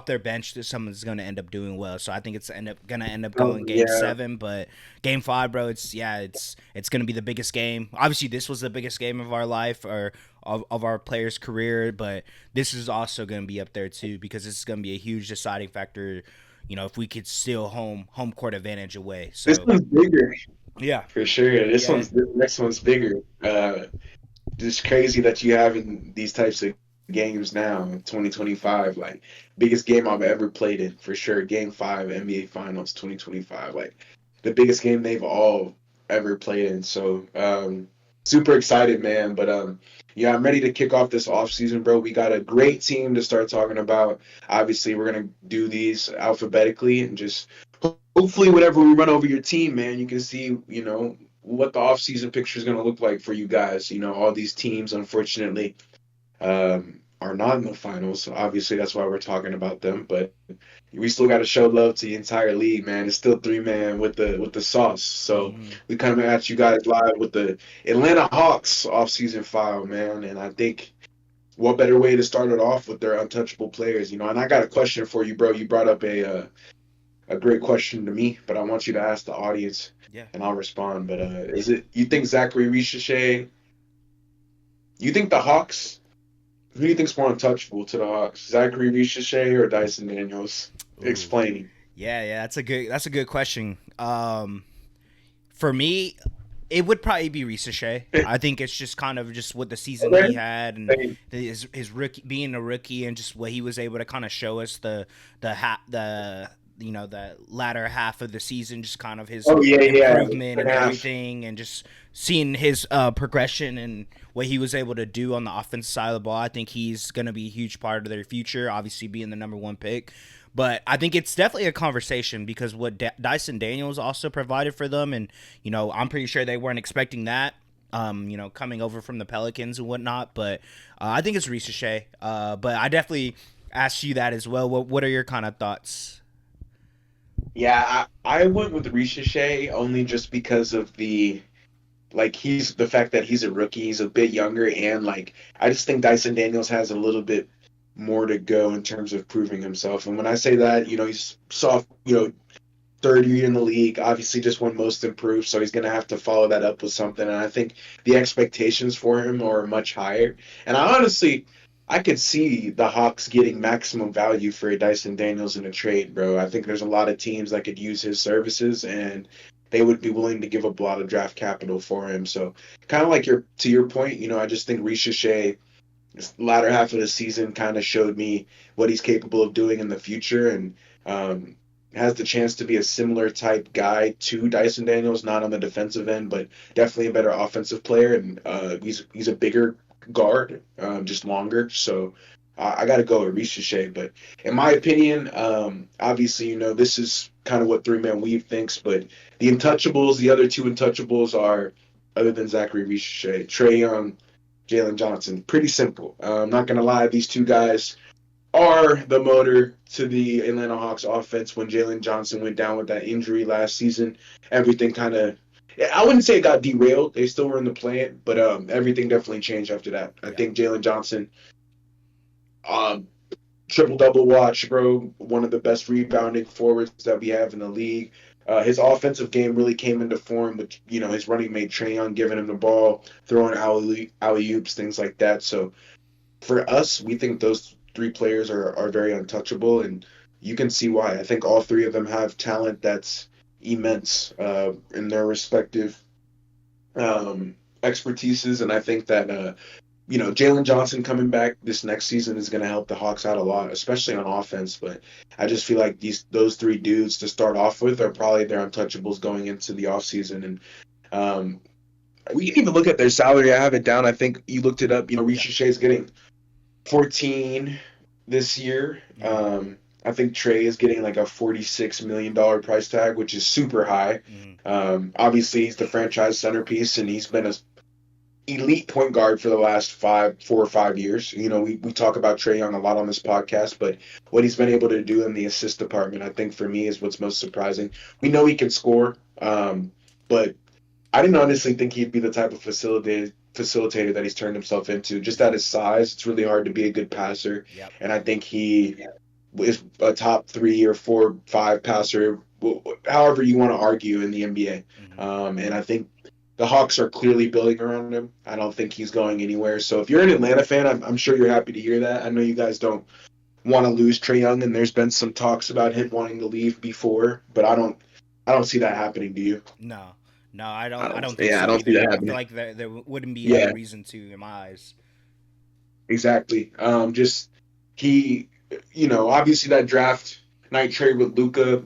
B: their bench. Someone's gonna end up doing well. So I think it's gonna end up
A: Oh
B: going Game
A: yeah.
B: 7, but Game 5, bro. It's gonna be the biggest game. Obviously, this was the biggest game of our life or of our players' career, but this is also gonna be up there too because this is gonna be a huge deciding factor. If we could steal home court advantage away.
A: This
B: So
A: one's bigger
B: yeah,
A: for sure.
B: yeah.
A: This next one's bigger. Just crazy that you having these types of games now in 2025. Like biggest game I've ever played in for sure. Game 5 NBA Finals 2025. Like the biggest game they've all ever played in. So super excited, man. But yeah, I'm ready to kick off this off season, bro. We got a great team to start talking about. Obviously, we're gonna do these alphabetically and just hopefully whenever we run over your team, man, you can see, what the off-season picture is going to look like for you guys. All these teams, unfortunately, are not in the finals. So obviously, that's why we're talking about them. But we still got to show love to the entire league, man. It's still 3-man with the sauce. So
B: Mm-hmm.
A: we coming at you guys live with the Atlanta Hawks off-season file, man. And I think what better way to start it off with their untouchable players, And I got a question for you, bro. You brought up a great question to me, but I want you to ask the audience,
B: Yeah.
A: and I'll respond. But is it you think Zachary Ricochet? You think the Hawks? Who do you think's more untouchable to the Hawks, Zachary Ricochet or Dyson Daniels?
B: Ooh.
A: Explaining.
B: Yeah. That's a good question. For me, it would probably be Ricochet. I think it's just kind of just what the season
A: Okay.
B: he had and his rookie being a rookie and just what he was able to kind of show us the latter half of the season, just kind of his
A: Oh yeah, yeah.
B: improvement and
A: Second half.
B: everything, and just seeing his progression and what he was able to do on the offensive side of the ball. I think he's going to be a huge part of their future, obviously being the number 1 pick. But I think it's definitely a conversation because what Dyson Daniels also provided for them, and I'm pretty sure they weren't expecting that. Coming over from the Pelicans and whatnot, but I think it's Ricochet. But I definitely asked you that as well. What are your kind of thoughts?
A: Yeah, I went with Ricochet only just because of he's the fact that he's a rookie, he's a bit younger, and I just think Dyson Daniels has a little bit more to go in terms of proving himself. And when I say that, he's soft, third year in the league, obviously just won most improved, so he's gonna have to follow that up with something. And I think the expectations for him are much higher. And I could see the Hawks getting maximum value for Dyson Daniels in a trade, bro. I think there's a lot of teams that could use his services, and they would be willing to give up a lot of draft capital for him. So, kind of like to your point, I just think Ricochet, this latter half of the season, kind of showed me what he's capable of doing in the future, and has the chance to be a similar type guy to Dyson Daniels, not on the defensive end, but definitely a better offensive player. And he's a bigger guard, just longer. So I got to go with Ricochet. But in my opinion, obviously, this is kind of what 3-man weave thinks. But the other two untouchables are, other than Zachary Ricochet, Trae Young, Jalen Johnson. Pretty simple. I'm not going to lie, these two guys are the motor to the Atlanta Hawks offense. When Jalen Johnson went down with that injury last season, everything kind of, I wouldn't say it got derailed. They still were in the plan, but everything definitely changed after that. I
B: Yeah.
A: think Jalen Johnson triple double watch, bro. One of the best rebounding forwards that we have in the league. His offensive game really came into form with his running mate Trae Young giving him the ball, throwing alley oops, things like that. So for us, we think those three players are very untouchable, and you can see why. I think all three of them have talent that's immense in their respective expertises, and I think that Jalen Johnson coming back this next season is going to help the Hawks out a lot, especially on offense. But I just feel like those three dudes to start off with are probably their untouchables going into the offseason. And we can even look at their salary. I have it down. I think you looked it up. Ricochet is getting 14 this year. I think Trae is getting like a $46 million price tag, which is super high. Obviously, he's the franchise centerpiece, and he's been a elite point guard for the last 4 or 5 years. We talk about Trae Young a lot on this podcast, but what he's been able to do in the assist department, I think for me is what's most surprising. We know he can score, but I didn't honestly think he'd be the type of facilitator that he's turned himself into. Just at his size, it's really hard to be a good passer.
B: Yep.
A: And I think he is a top 3 or 4, 5 passer, however you want to argue in the NBA. And I think the Hawks are clearly building around him. I don't think he's going anywhere. So if you're an Atlanta fan, I'm sure you're happy to hear that. I know you guys don't want to lose Trae Young, and there's been some talks about him wanting to leave before, but I don't see that happening. Do you?
B: No, I don't think
A: Yeah,
B: so
A: I don't
B: either.
A: see that
B: I
A: happening.
B: feel like there wouldn't be any reason to in my eyes.
A: Exactly. Just he, obviously that draft night trade with Luka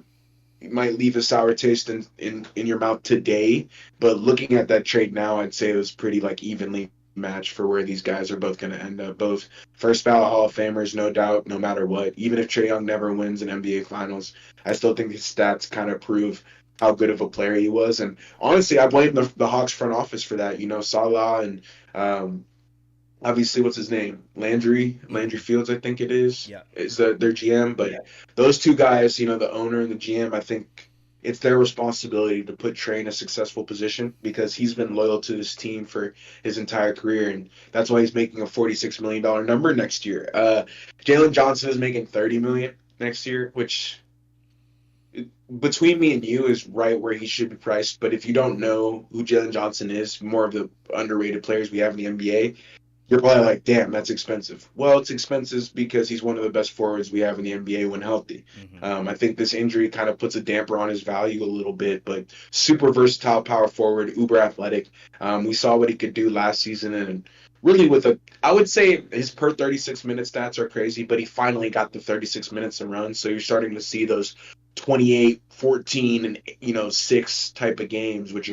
A: might leave a sour taste in your mouth today, but looking at that trade now, I'd say it was pretty like evenly matched for where these guys are both going to end up. Both first ballot Hall of Famers, no doubt, no matter what. Even if Trae Young never wins an NBA Finals, I still think his stats kind of prove how good of a player he was. And honestly, I blame the Hawks front office for that. Salah and obviously, what's his name? Landry Fields, I think it is.
B: Yeah.
A: Is their GM. But those two guys, the owner and the GM, I think it's their responsibility to put Trae in a successful position because he's been loyal to this team for his entire career, and that's why he's making a $46 million number next year. Jalen Johnson is making $30 million next year, which between me and you is right where he should be priced. But if you don't know who Jalen Johnson is, more of the underrated players we have in the NBA, you're probably like, damn, that's expensive. Well, it's expensive because he's one of the best forwards we have in the NBA when healthy. I think this injury kind of puts a damper on his value a little bit, but super versatile power forward, uber athletic. We saw what he could do last season, and really I would say his per 36 minute stats are crazy, but he finally got the 36 minutes to run, so you're starting to see those 28, 14, and 6 type of games, which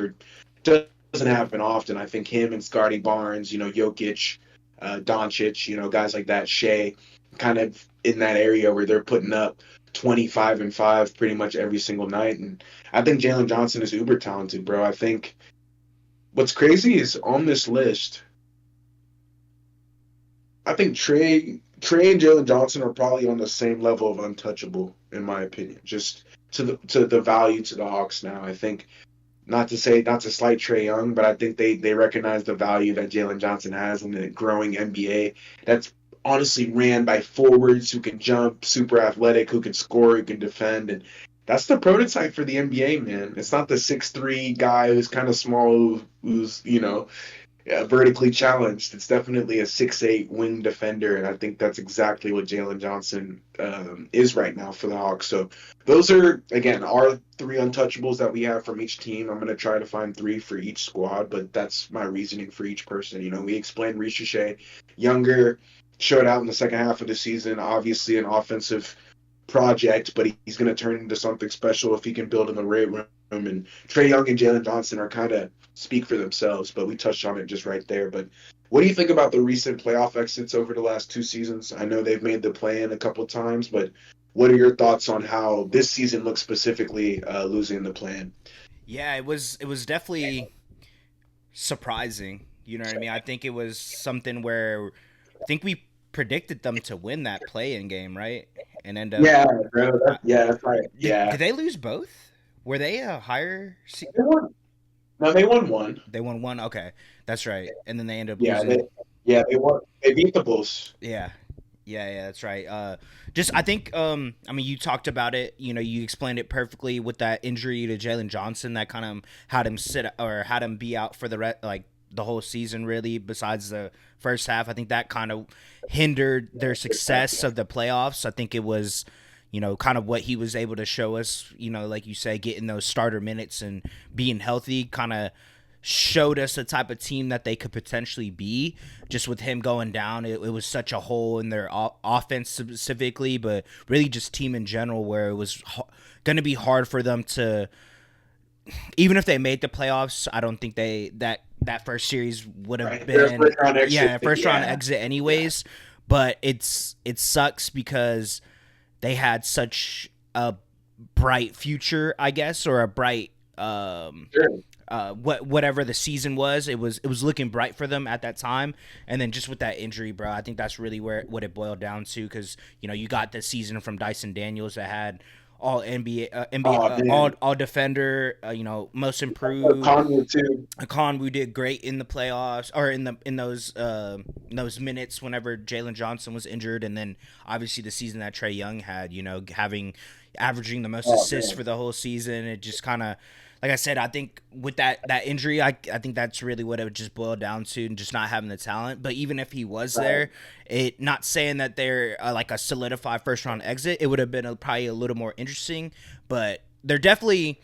A: doesn't happen often. I think him and Scotty Barnes, Jokic, Doncic, guys like that, Shea, kind of in that area where they're putting up 25 and 5 pretty much every single night. And I think Jalen Johnson is uber talented, bro. I think what's crazy is on this list, I think Trae and Jalen Johnson are probably on the same level of untouchable, in my opinion, just to the value to the Hawks now. I think not to slight Trae Young, but I think they recognize the value that Jalen Johnson has in the growing NBA that's honestly ran by forwards who can jump, super athletic, who can score, who can defend. And that's the prototype for the NBA, man. It's not the 6'3" guy who's kind of small, who's, vertically challenged. It's definitely a 6'8" wing defender, and I think that's exactly what Jalen Johnson is right now for the Hawks. So those are, again, our 3 untouchables that we have from each team. I'm going to try to find 3 for each squad, but that's my reasoning for each person. We explained Ricochet, younger, showed out in the second half of the season, obviously an offensive project, but he's going to turn into something special if he can build in the right room. And Trae Young and Jalen Johnson are kind of speak for themselves, but we touched on it just right there. But what do you think about the recent playoff exits over the last 2 seasons? I know they've made the play-in a couple times, but what are your thoughts on how this season looks specifically losing the play-in?
B: Yeah, it was definitely surprising. You know what I mean? I think it was something where I think we predicted them to win that play-in game, right? And end up.
A: Yeah, bro. That's right.
B: Did they lose both? Were they a higher?
A: They won. No, they won one.
B: They won one. Okay, that's right. And then they ended up
A: Yeah,
B: losing.
A: they won. They beat the Bulls.
B: Yeah, Yeah, that's right. Just I think I mean you talked about it. You know, you explained it perfectly with that injury to Jalen Johnson that kind of had him sit or had him be out for like the whole season really. Besides the first half, I think that kind of hindered their success of the playoffs. I think it was, you know, kind of what he was able to show us. You know, like you say, getting those starter minutes and being healthy, kind of showed us the type of team that they could potentially be. Just with him going down, it was such a hole in their offense specifically, but really just team in general, where it was going to be hard for them to, even if they made the playoffs. I don't think that first series would have
A: Right. Their
B: been
A: first round exit.
B: first round
A: Yeah.
B: exit
A: Yeah.
B: anyways. But it sucks because they had such a bright future, I guess, or a bright
A: Sure.
B: whatever the season was, it was looking bright for them at that time. And then just with that injury, bro, I think that's really where what it boiled down to. Because you know you got the season from Dyson Daniels that had all NBA,
A: Oh man.
B: all defender, you know, most improved.
A: Conley too.
B: Conwu did great in the playoffs or in those minutes whenever Jalen Johnson was injured, and then obviously the season that Trae Young had, you know, having averaging the most
A: Oh
B: assists
A: man.
B: for the whole season. It just kind of, like I said, I think with that injury, I think that's really what it would just boil down to, and just not having the talent. But even if he was
A: Right.
B: there, it not saying that they're like a solidified first round exit, it would have been probably a little more interesting. But they're definitely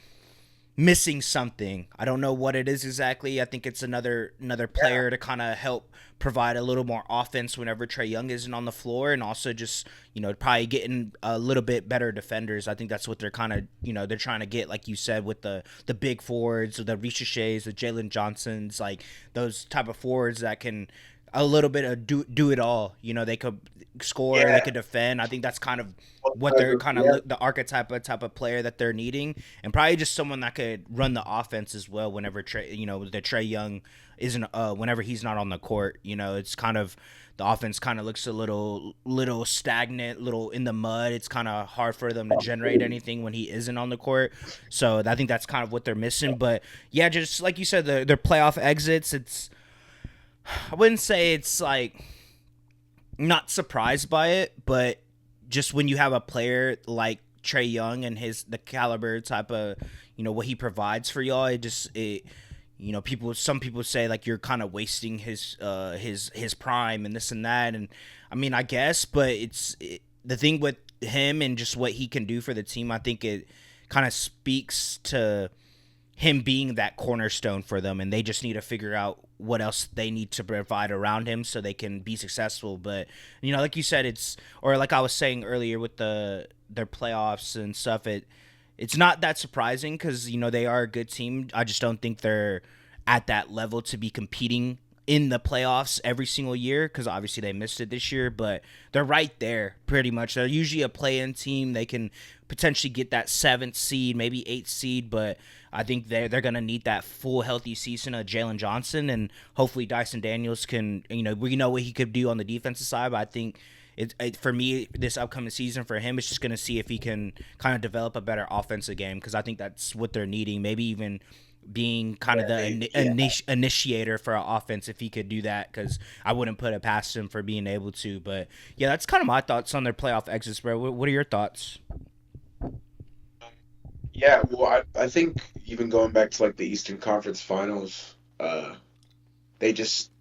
B: missing something. I don't know what it is exactly. I think it's another
A: Yeah.
B: player to kind of help provide a little more offense whenever Trae Young isn't on the floor, and also just, you know, probably getting a little bit better defenders. I think that's what they're kind of, you know, they're trying to get, like you said, with the big forwards, the Richeches, the Jalen Johnsons, like those type of forwards that can a little bit of do it all. You know, they could score, they
A: Yeah.
B: could defend. I think that's kind of
A: Well,
B: what they're kind of
A: yeah.
B: the archetype of type of player that they're needing, and probably just someone that could run the offense as well. Whenever you know, the Trae Young isn't, whenever he's not on the court, you know, it's kind of the offense kind of looks a little stagnant, little in the mud. It's kind of hard for them to generate anything when he isn't on the court. So I think that's kind of what they're missing. But yeah, just like you said, their playoff exits. It's, I wouldn't say it's like not surprised by it, but just when you have a player like Trae Young and the caliber type of, you know, what he provides for y'all, it you know, some people say like you're kind of wasting his prime and this and that. And I mean, I guess, but the thing with him and just what he can do for the team. I think it kind of speaks to him being that cornerstone for them, and they just need to figure out what else they need to provide around him so they can be successful. But you know, like you said, it's, or like I was saying earlier with their playoffs and stuff, it's not that surprising because, you know, they are a good team. I just don't think they're at that level to be competing in the playoffs every single year, because obviously they missed it this year, but they're right there pretty much. They're usually a play-in team. They can potentially get that seventh seed, maybe eighth seed, but I think they're gonna need that full healthy season of Jalen Johnson, and hopefully Dyson Daniels can, you know, we know what he could do on the defensive side, but I think for me, this upcoming season for him, it's just going to see if he can kind of develop a better offensive game, because I think that's what they're needing. Maybe even being kind of
A: Yeah.
B: the
A: Yeah.
B: initiator for an offense, if he could do that, because I wouldn't put it past him for being able to. But yeah, that's kind of my thoughts on their playoff exits, bro. What are your thoughts?
A: Yeah. Well, I think even going back to like the Eastern Conference Finals, they just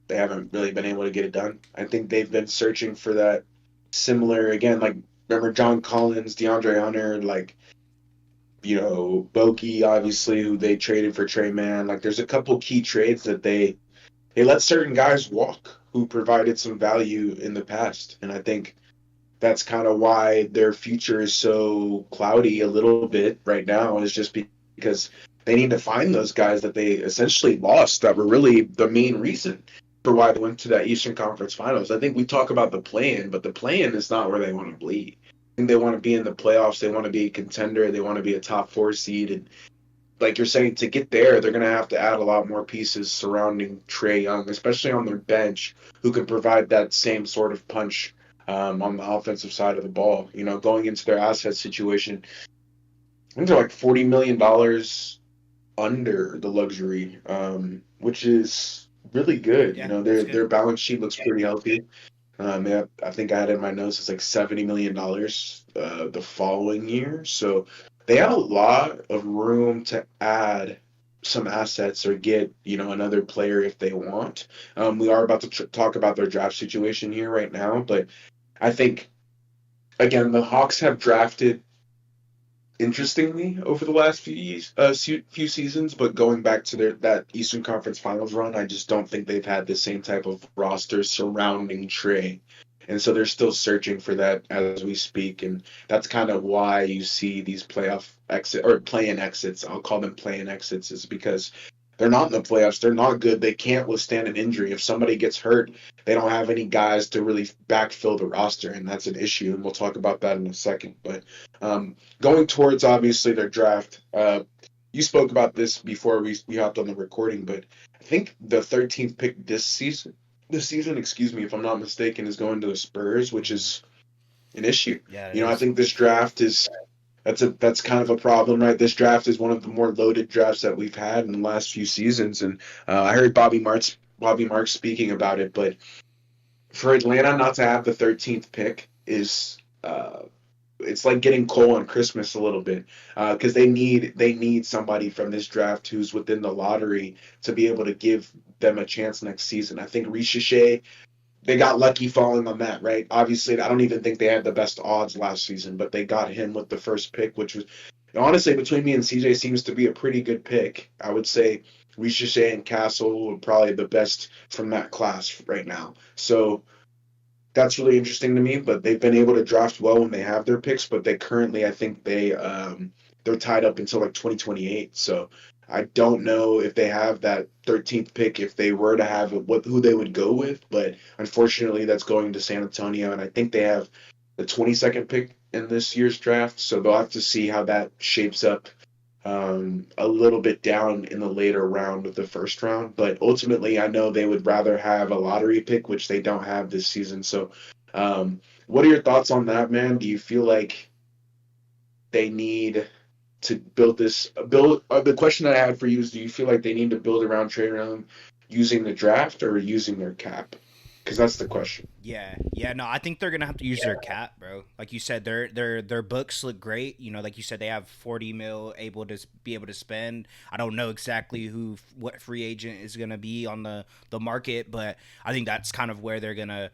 A: they haven't really been able to get it done. I think they've been searching for that similar again, like remember John Collins, DeAndre Hunter, like Boki, obviously, who they traded for Trey Man. Like there's a couple key trades that they let certain guys walk who provided some value in the past. And I think that's kind of why their future is so cloudy a little bit right now, is just because they need to find those guys that they essentially lost that were really the main reason for why they went to that Eastern Conference Finals. I think we talk about the play-in, but the play-in is not where they want to be. I think they want to be in the playoffs. They want to be a contender. They want to be a top four seed. And like you're saying, to get there, they're going to have to add a lot more pieces surrounding Trae Young, especially on their bench, who can provide that same sort of punch on the offensive side of the ball. Going into their asset situation, I think they're like $40 million under the luxury, which is really good.
B: Yeah, that's
A: Their
B: good.
A: balance sheet looks pretty healthy. Yeah, I think I had in my notes it's like $70 million the following year. So they have a lot of room to add some assets or get, another player if they want. We are about to talk about their draft situation here right now, but I think again the Hawks have drafted interestingly over the last few seasons, but going back to that Eastern Conference Finals run, I just don't think they've had the same type of roster surrounding Trae. And so they're still searching for that as we speak, and that's kind of why you see these playoff exit or play-in exits. I'll call them play-in exits, is because they're not in the playoffs. They're not good. They can't withstand an injury. If somebody gets hurt, they don't have any guys to really backfill the roster, and that's an issue. And we'll talk about that in a second. But going towards obviously their draft, you spoke about this before we hopped on the recording, but I think the 13th pick this season, excuse me, if I'm not mistaken, is going to the Spurs, which is an issue.
B: Yeah, it
A: I
B: is.
A: think this draft is that's kind of a problem, right? This draft is one of the more loaded drafts that we've had in the last few seasons, and I heard Bobby Marks speaking about it, but for Atlanta not to have the 13th pick is it's like getting coal on Christmas a little bit because they need somebody from this draft who's within the lottery to be able to give them a chance next season. I think Richeche, they got lucky falling on that, right? Obviously, I don't even think they had the best odds last season, but they got him with the first pick, which was honestly between me and CJ seems to be a pretty good pick. I would say Richeche and Castle were probably the best from that class right now. So that's really interesting to me. But they've been able to draft well when they have their picks. But they currently, I think they're tied up until like 2028. So I don't know if they have that 13th pick if they were to have it, who they would go with. But unfortunately, that's going to San Antonio, and I think they have the 22nd pick in this year's draft. So they'll have to see how that shapes up a little bit down in the later round of the first round. But ultimately, I know they would rather have a lottery pick, which they don't have this season. So, what are your thoughts on that, man? Do you feel like they need to build? The question that I had for you is, do you feel like they need to build around Trae Young using the draft or using their cap? Because that's the question.
B: Yeah, no, I think they're gonna have to use their cap, bro. Like you said, their books look great. Like you said, they have 40 mil able to spend. I don't know exactly what free agent is gonna be on the market, but I think that's kind of where they're gonna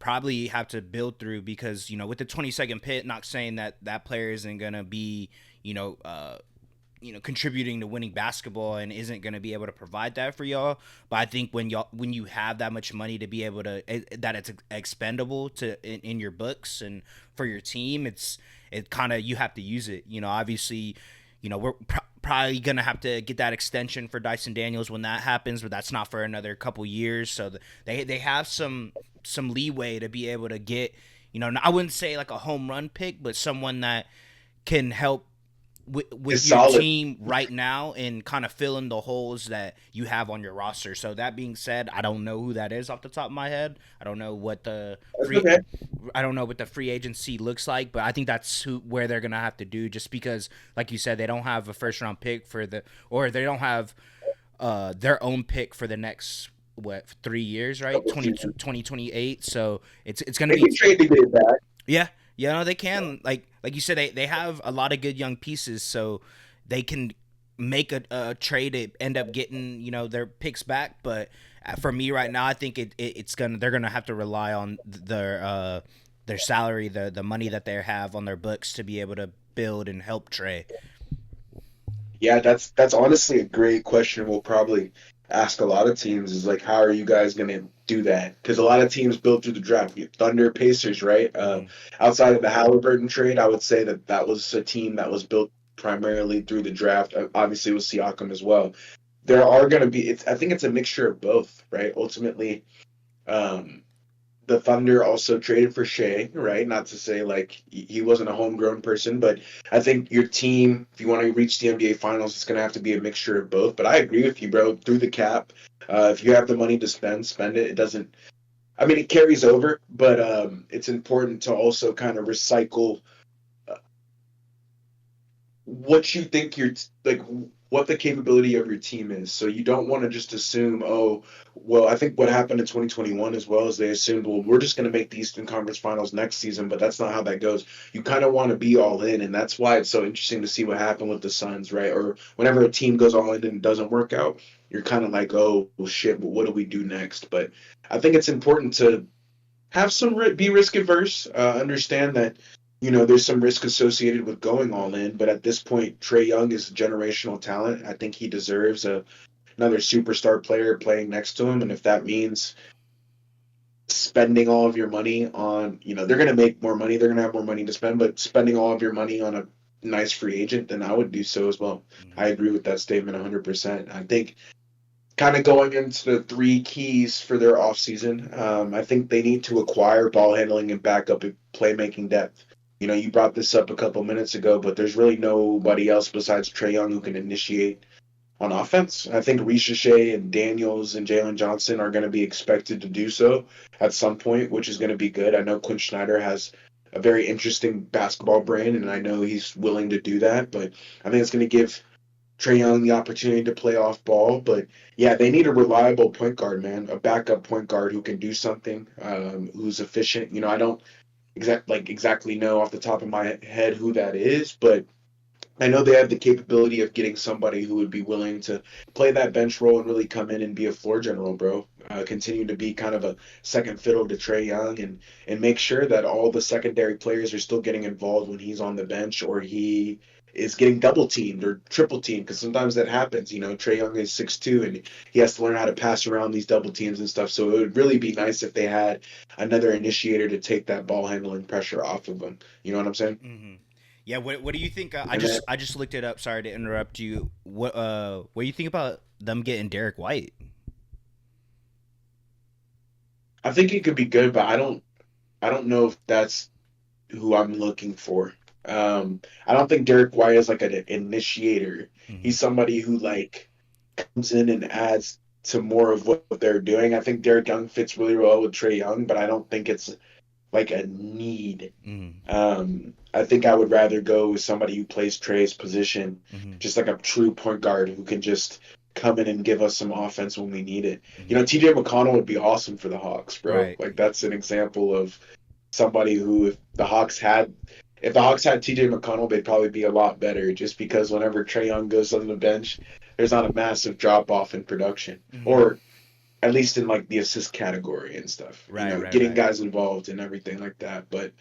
B: probably have to build through because with the 22nd pick, not saying that player isn't gonna be you know uh contributing to winning basketball and isn't going to be able to provide that for y'all. But I think when you have that much money to be able to that it's expendable in your books and for your team, it kind of you have to use it. Obviously, we're probably gonna have to get that extension for Dyson Daniels when that happens, but that's not for another couple years. So they have some leeway to be able to get. I wouldn't say like a home run pick, but someone that can help with
A: It's
B: your
A: solid.
B: team right now and kind of fill in the holes that you have on your roster. So that being said, I don't know who that is off the top of my head. I don't know what the
A: That's
B: free
A: okay.
B: I don't know what the free agency looks like, but I think that's where they're gonna have to do just because, like you said, they don't have a first round pick or they don't have their own pick for the next 3 years, right?
A: Couple
B: 20,
A: seasons.
B: 2028. So it's gonna
A: They
B: be
A: can trade to get it back.
B: yeah, no, they can. Like you said, they have a lot of good young pieces, so they can make a trade to end up getting their picks back. But for me right now, I think they're gonna have to rely on their salary, the money that they have on their books to be able to build and help Trey.
A: Yeah, that's honestly a great question. We'll probably ask a lot of teams is like, how are you guys gonna do that? Because a lot of teams built through the draft. Thunder, Pacers, right?
B: Hmm.
A: Outside of the Halliburton trade, I would say that was a team that was built primarily through the draft. Obviously, with Siakam as well. There are gonna be. I think it's a mixture of both, right? Ultimately, um, the Thunder also traded for Shea, right? Not to say like he wasn't a homegrown person, but I think your team, if you want to reach the NBA Finals, it's going to have to be a mixture of both. But I agree with you, bro. Through the cap, if you have the money to spend it. It doesn't. I mean, it carries over, but it's important to also kind of recycle what you think like what the capability of your team is. So you don't want to just assume, oh, well, I think what happened in 2021 as well is they assumed, well, we're just going to make the Eastern Conference Finals next season, but that's not how that goes. You kind of want to be all in, and that's why it's so interesting to see what happened with the Suns, right? Or whenever a team goes all in and it doesn't work out, you're kind of like, oh, well, shit, but what do we do next? But I think it's important to have be risk adverse. Understand that there's some risk associated with going all in, but at this point, Trae Young is a generational talent. I think he deserves another superstar player playing next to him, and if that means spending all of your money on, they're going to make more money, they're going to have more money to spend, but spending all of your money on a nice free agent, then I would do so as well. I agree with that statement 100%. I think kind of going into the three keys for their offseason, I think they need to acquire ball handling and backup playmaking depth. You brought this up a couple minutes ago, but there's really nobody else besides Trae Young who can initiate on offense. I think Shea and Daniels and Jalen Johnson are going to be expected to do so at some point, which is going to be good. I know Quinn Snyder has a very interesting basketball brain, and I know he's willing to do that, but I think it's going to give Trae Young the opportunity to play off ball. But yeah, they need a reliable point guard, man, a backup point guard who can do something, who's efficient. I don't exactly know off the top of my head who that is, but I know they have the capability of getting somebody who would be willing to play that bench role and really come in and be a floor general, bro. Continue to be kind of a second fiddle to Trae Young and make sure that all the secondary players are still getting involved when he's on the bench or he is getting double teamed or triple teamed, because sometimes that happens. Trae Young is 6'2", and he has to learn how to pass around these double teams and stuff. So it would really be nice if they had another initiator to take that ball handling pressure off of him. You know what I'm saying?
B: Mm-hmm. Yeah. What do you think?
A: And then,
B: I just looked it up. Sorry to interrupt you. What do you think about them getting Derek White?
A: I think it could be good, but I don't know if that's who I'm looking for. I don't think Derek White is like an initiator.
B: Mm-hmm.
A: He's somebody who like comes in and adds to more of what they're doing. I think Derek Young fits really well with Trae Young, but I don't think it's like a need.
B: Mm-hmm.
A: I think I would rather go with somebody who plays Trae's position,
B: Mm-hmm.
A: just like a true point guard who can just come in and give us some offense when we need it.
B: Mm-hmm.
A: TJ McConnell would be awesome for the Hawks, bro.
B: Right.
A: Like that's an example of somebody who, if the Hawks had TJ McConnell, they'd probably be a lot better, just because whenever Trae Young goes on the bench, there's not a massive drop off in production,
B: Mm-hmm.
A: or at least in like the assist category and stuff.
B: Right. Right.
A: Getting
B: Right.
A: guys involved and everything like that. But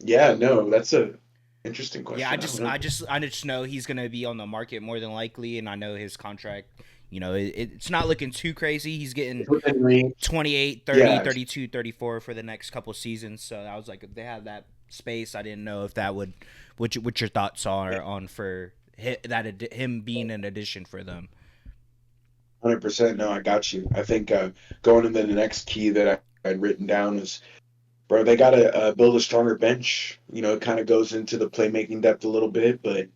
A: yeah, no, that's a interesting
B: Yeah,
A: question.
B: I just know he's gonna be on the market more than likely, and I know his contract. It's not looking too crazy. He's getting
A: Within range.
B: 28, 30,
A: Yeah,
B: 32, 34 for the next couple seasons. So I was like, if they have that space, I didn't know if that would. What your thoughts are on for him being an addition for them?
A: 100%. No, I got you. I think going into the next key that I'd written down is, bro, they got to build a stronger bench. It kind of goes into the playmaking depth a little bit, but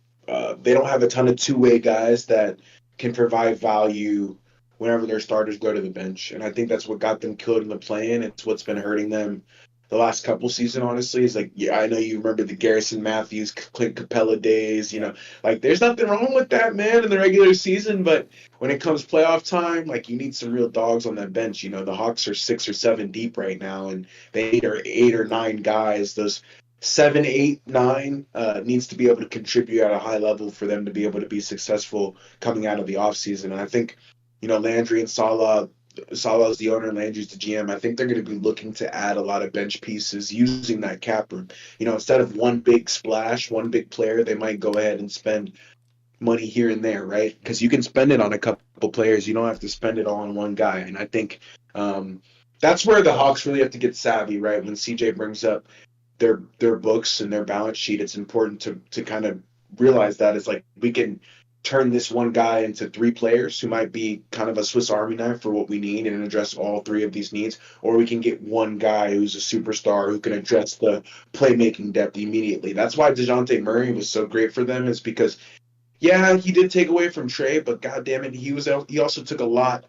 A: they don't have a ton of two-way guys that can provide value whenever their starters go to the bench. And I think that's what got them killed in the play-in. It's what's been hurting them the last couple seasons, honestly. Is like, yeah, I know you remember the Garrison Matthews, Clint Capella days. Like there's nothing wrong with that, man, in the regular season. But when it comes playoff time, like you need some real dogs on that bench. The Hawks are 6 or 7 deep right now, and they need 8 or 9 guys. Those 7, 8, 9 needs to be able to contribute at a high level for them to be able to be successful coming out of the offseason. And I think, Landry and Salah's the owner and Landry's the GM. I think they're going to be looking to add a lot of bench pieces using that cap room. Instead of one big splash, one big player, they might go ahead and spend money here and there, right? Because you can spend it on a couple players. You don't have to spend it all on one guy. And I think that's where the Hawks really have to get savvy, right? When CJ brings up their books and their balance sheet, it's important to kind of realize that it's like we can turn this one guy into 3 players who might be kind of a Swiss Army knife for what we need and address all 3 of these needs, or we can get one guy who's a superstar who can address the playmaking depth immediately. That's why Dejounte Murray was so great for them, is because, yeah, he did take away from Trae, but God damn it, he also took a lot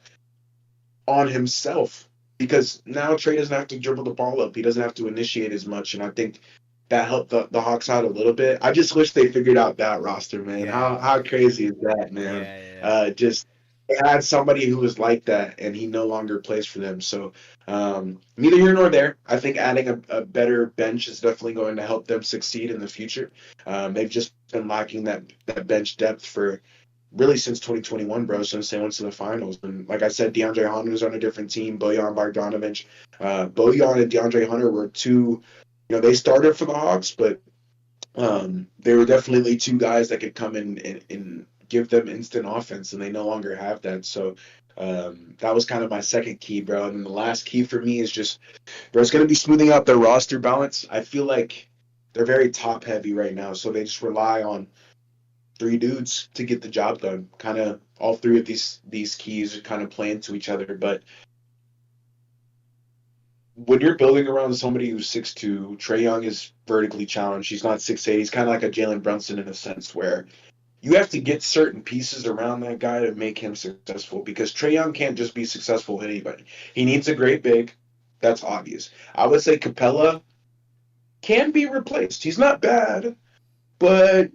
A: on himself, because now Trae doesn't have to dribble the ball up. He doesn't have to initiate as much, and I think that helped the Hawks out a little bit. I just wish they figured out that roster, man.
B: Yeah.
A: How crazy is that, man?
B: Yeah.
A: Just they had somebody who was like that, and he no longer plays for them. So neither here nor there. I think adding a better bench is definitely going to help them succeed in the future. They've just been lacking that bench depth for really since 2021, bro, since they went to the finals. And like I said, DeAndre Hunter's on a different team. Bojan Bogdanovic. Bojan and DeAndre Hunter were two, they started for the Hawks, but they were definitely two guys that could come in and give them instant offense, and they no longer have that. So that was kind of my second key, bro. And then the last key for me is just, bro, it's going to be smoothing out their roster balance. I feel like they're very top heavy right now, so they just rely on three dudes to get the job done. Kind of all three of these keys kind of play into each other. But when you're building around somebody who's 6'2", Trae Young is vertically challenged. He's not 6'8". He's kind of like a Jalen Brunson in a sense where you have to get certain pieces around that guy to make him successful, because Trae Young can't just be successful with anybody. He needs a great big. That's obvious. I would say Capella can be replaced. He's not bad, but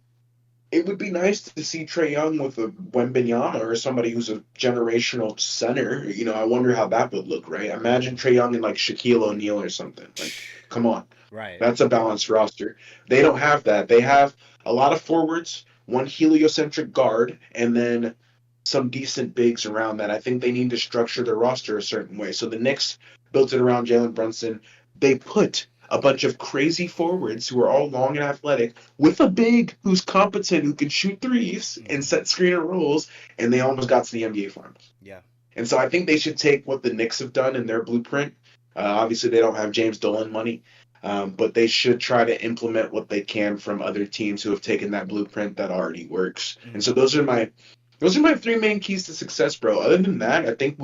A: it would be nice to see Trae Young with a Wembanyama or somebody who's a generational center. I wonder how that would look, right? Imagine Trae Young and like Shaquille O'Neal or something. Like, come on.
B: Right.
A: That's a balanced roster. They don't have that. They have a lot of forwards, one heliocentric guard, and then some decent bigs around that. I think they need to structure their roster a certain way. So the Knicks built it around Jalen Brunson. They put a bunch of crazy forwards who are all long and athletic with a big who's competent, who can shoot threes and set screen and rolls, and they almost got to the NBA Finals.
B: Yeah.
A: And so I think they should take what the Knicks have done in their blueprint. Obviously, they don't have James Dolan money, but they should try to implement what they can from other teams who have taken that blueprint that already works. And so those are my three main keys to success, bro. Other than that, I think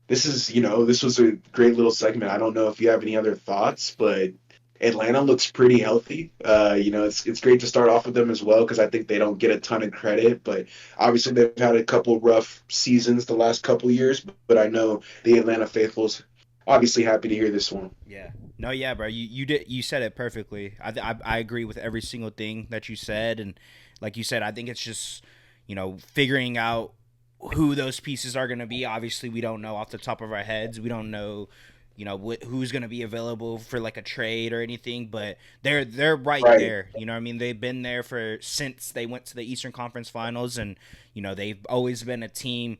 A: this was a great little segment. I don't know if you have any other thoughts, but Atlanta looks pretty healthy. It's great to start off with them as well, because I think they don't get a ton of credit, but obviously they've had a couple rough seasons the last couple years, but I know the Atlanta faithful's obviously happy to hear this one.
B: Yeah. No, yeah, bro. You said it perfectly. I agree with every single thing that you said, and like you said, I think it's just figuring out who those pieces are going to be. Obviously, we don't know off the top of our heads. We don't know, who's going to be available for like a trade or anything. But they're right there. You know what I mean? They've been there since they went to the Eastern Conference Finals, and they've always been a team,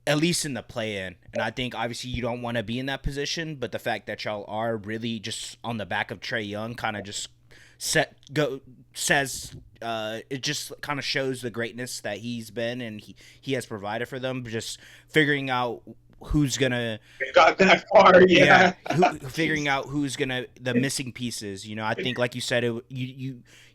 B: at least in the play-in. And I think obviously you don't want to be in that position, but the fact that y'all are really just on the back of Trae Young kind of just it just kind of shows the greatness that he's been and he has provided for them. Just figuring out who's gonna
A: got that far,
B: figuring out who's gonna the missing pieces. I think like you said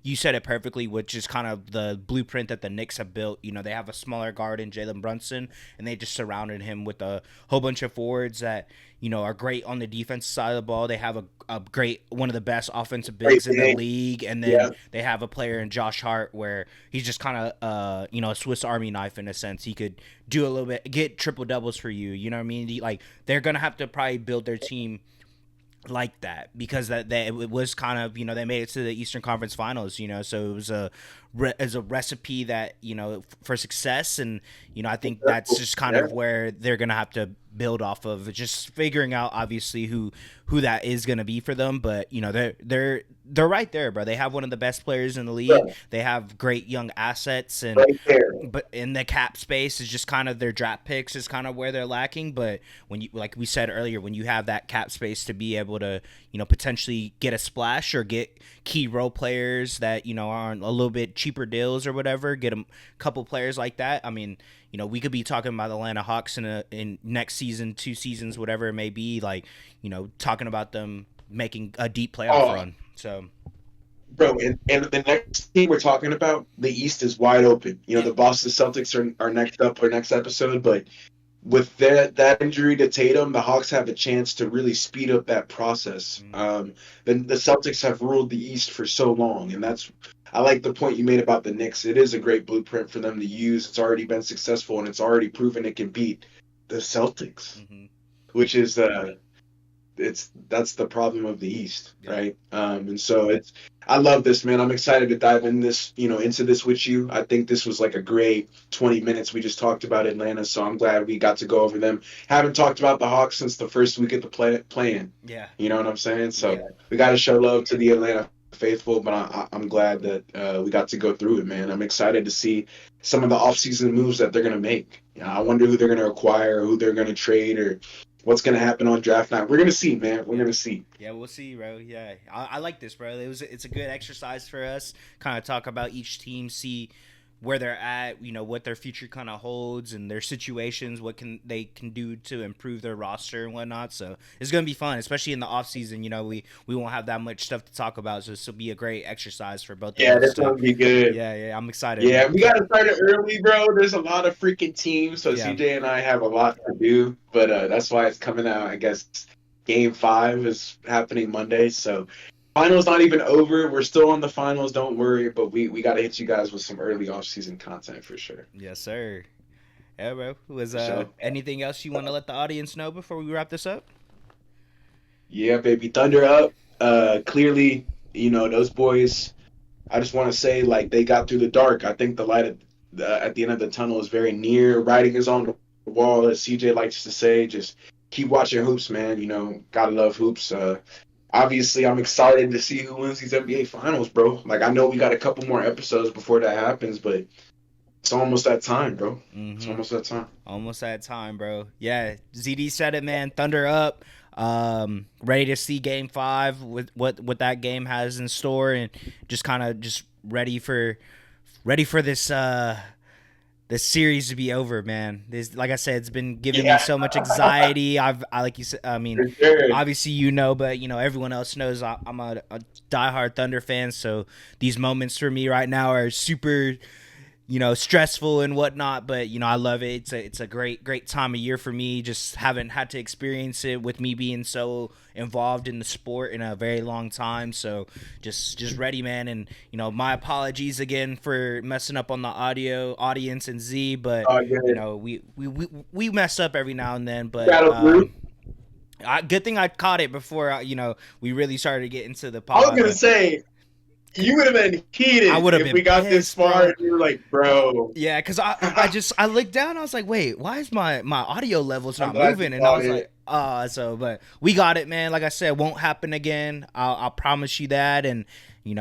B: you said it perfectly, which is kind of the blueprint that the Knicks have built. They have a smaller guard in Jalen Brunson, and they just surrounded him with a whole bunch of forwards that are great on the defensive side of the ball. They have a great, one of the best offensive bigs in the league, and then they have a player in Josh Hart where he's just kind of a Swiss Army knife in a sense. He could do a little bit, get triple doubles for you. You know what I mean? Like, they're gonna have to probably build their team like that, because it was kind of they made it to the Eastern Conference Finals, so it was a recipe that for success, and I think that's just kind of where they're gonna have to build off of, just figuring out obviously who that is gonna be for them. But they're right there, bro. They have one of the best players in the league. Yeah. They have great young assets, and but in the cap space is just kind of their draft picks is kind of where they're lacking. But when you, like we said earlier, when you have that cap space to be able to potentially get a splash or get key role players that are on a little bit cheaper deals or whatever, get a couple players like that. I mean, we could be talking about the Atlanta Hawks in next season, 2 seasons, whatever it may be, like, talking about them making a deep playoff run. So,
A: bro, and the next team we're talking about, the East is wide open. The Boston Celtics are next up for next episode, but with that injury to Tatum, the Hawks have a chance to really speed up that process. The Celtics have ruled the East for so long, and I like the point you made about the Knicks. It is a great blueprint for them to use. It's already been successful, and it's already proven it can beat the Celtics, which is that's the problem of the East,
B: Yeah.
A: right? And so I love this, man. I'm excited to dive in this, into this with you. I think this was like a great 20 minutes. We just talked about Atlanta, so I'm glad we got to go over them. Haven't talked about the Hawks since the first week of the play-in.
B: Yeah.
A: You know what I'm saying? So
B: Yeah.
A: we got to show love to the Atlanta faithful, but I'm glad that we got to go through it, man. I'm excited to see some of the offseason moves that they're going to make. I wonder who they're going to acquire, who they're going to trade, or what's going to happen on draft night. We're going to see, man. We're going to see.
B: Yeah, we'll see, bro. Yeah, I like this, bro. It's a good exercise for us. Kind of talk about each team, see where they're at, what their future kind of holds and their situations, what they can do to improve their roster and whatnot. So it's gonna be fun, especially in the off season. We won't have that much stuff to talk about, so this will be a great exercise for both of us.
A: Yeah, that's gonna be good.
B: Yeah, I'm excited.
A: Yeah,
B: man.
A: we gotta start it early, bro. There's a lot of freaking teams, so
B: Yeah.
A: CJ and I have a lot to do, but that's why it's coming out. I guess Game 5 is happening Monday, so finals not even over. We're still on the finals, don't worry, but we got to hit you guys with some early off-season content for sure.
B: Yes, sir. Yeah, bro. Was
A: So,
B: anything else you want to let the audience know before we wrap this up?
A: yeah, baby, Thunder up. Clearly, those boys, I just want to say, like, they got through the dark. I think the light at the end of the tunnel is very near. Writing is on the wall, as CJ likes to say. Just keep watching hoops, man. Gotta love hoops. Obviously, I'm excited to see who wins these NBA Finals, bro. Like, I know we got a couple more episodes before that happens, but it's almost that time, bro.
B: Mm-hmm.
A: It's almost that time.
B: Almost that time, bro. Yeah, ZD said it, man. Thunder up. Ready to see Game 5 with what that game has in store, and just kind of just ready for this this series to be over, man. This, like I said, it's been giving me so much anxiety. I like you said. I mean,
A: Sure.
B: obviously but everyone else knows I'm a diehard Thunder fan. So these moments for me right now are super, stressful and whatnot. But I love it. It's a great time of year for me. Just haven't had to experience it with me being so involved in the sport in a very long time. So just ready, man. And my apologies again for messing up on the audio audience and Z, but we mess up every now and then. But good thing I caught it before we really started to get into the pod.
A: I was gonna say, you would have been heated if we got this far and you were like, bro.
B: Yeah, because I looked down, I was like, wait, why is my audio levels not moving? And I was like, but we got it, man. Like I said, won't happen again. I'll promise you that. And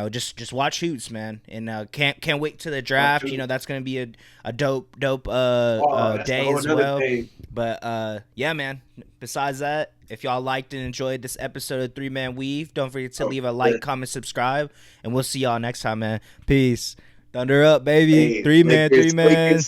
B: just watch hoots, man. And can't wait to the draft. That's gonna be a dope day as well.
A: Thing.
B: But yeah, man. Besides that, if y'all liked and enjoyed this episode of 3-Man Weave, don't forget to leave a like, comment, subscribe, and we'll see y'all next time, man. Peace. Thunder up, baby.
A: Hey,
B: 3-Man.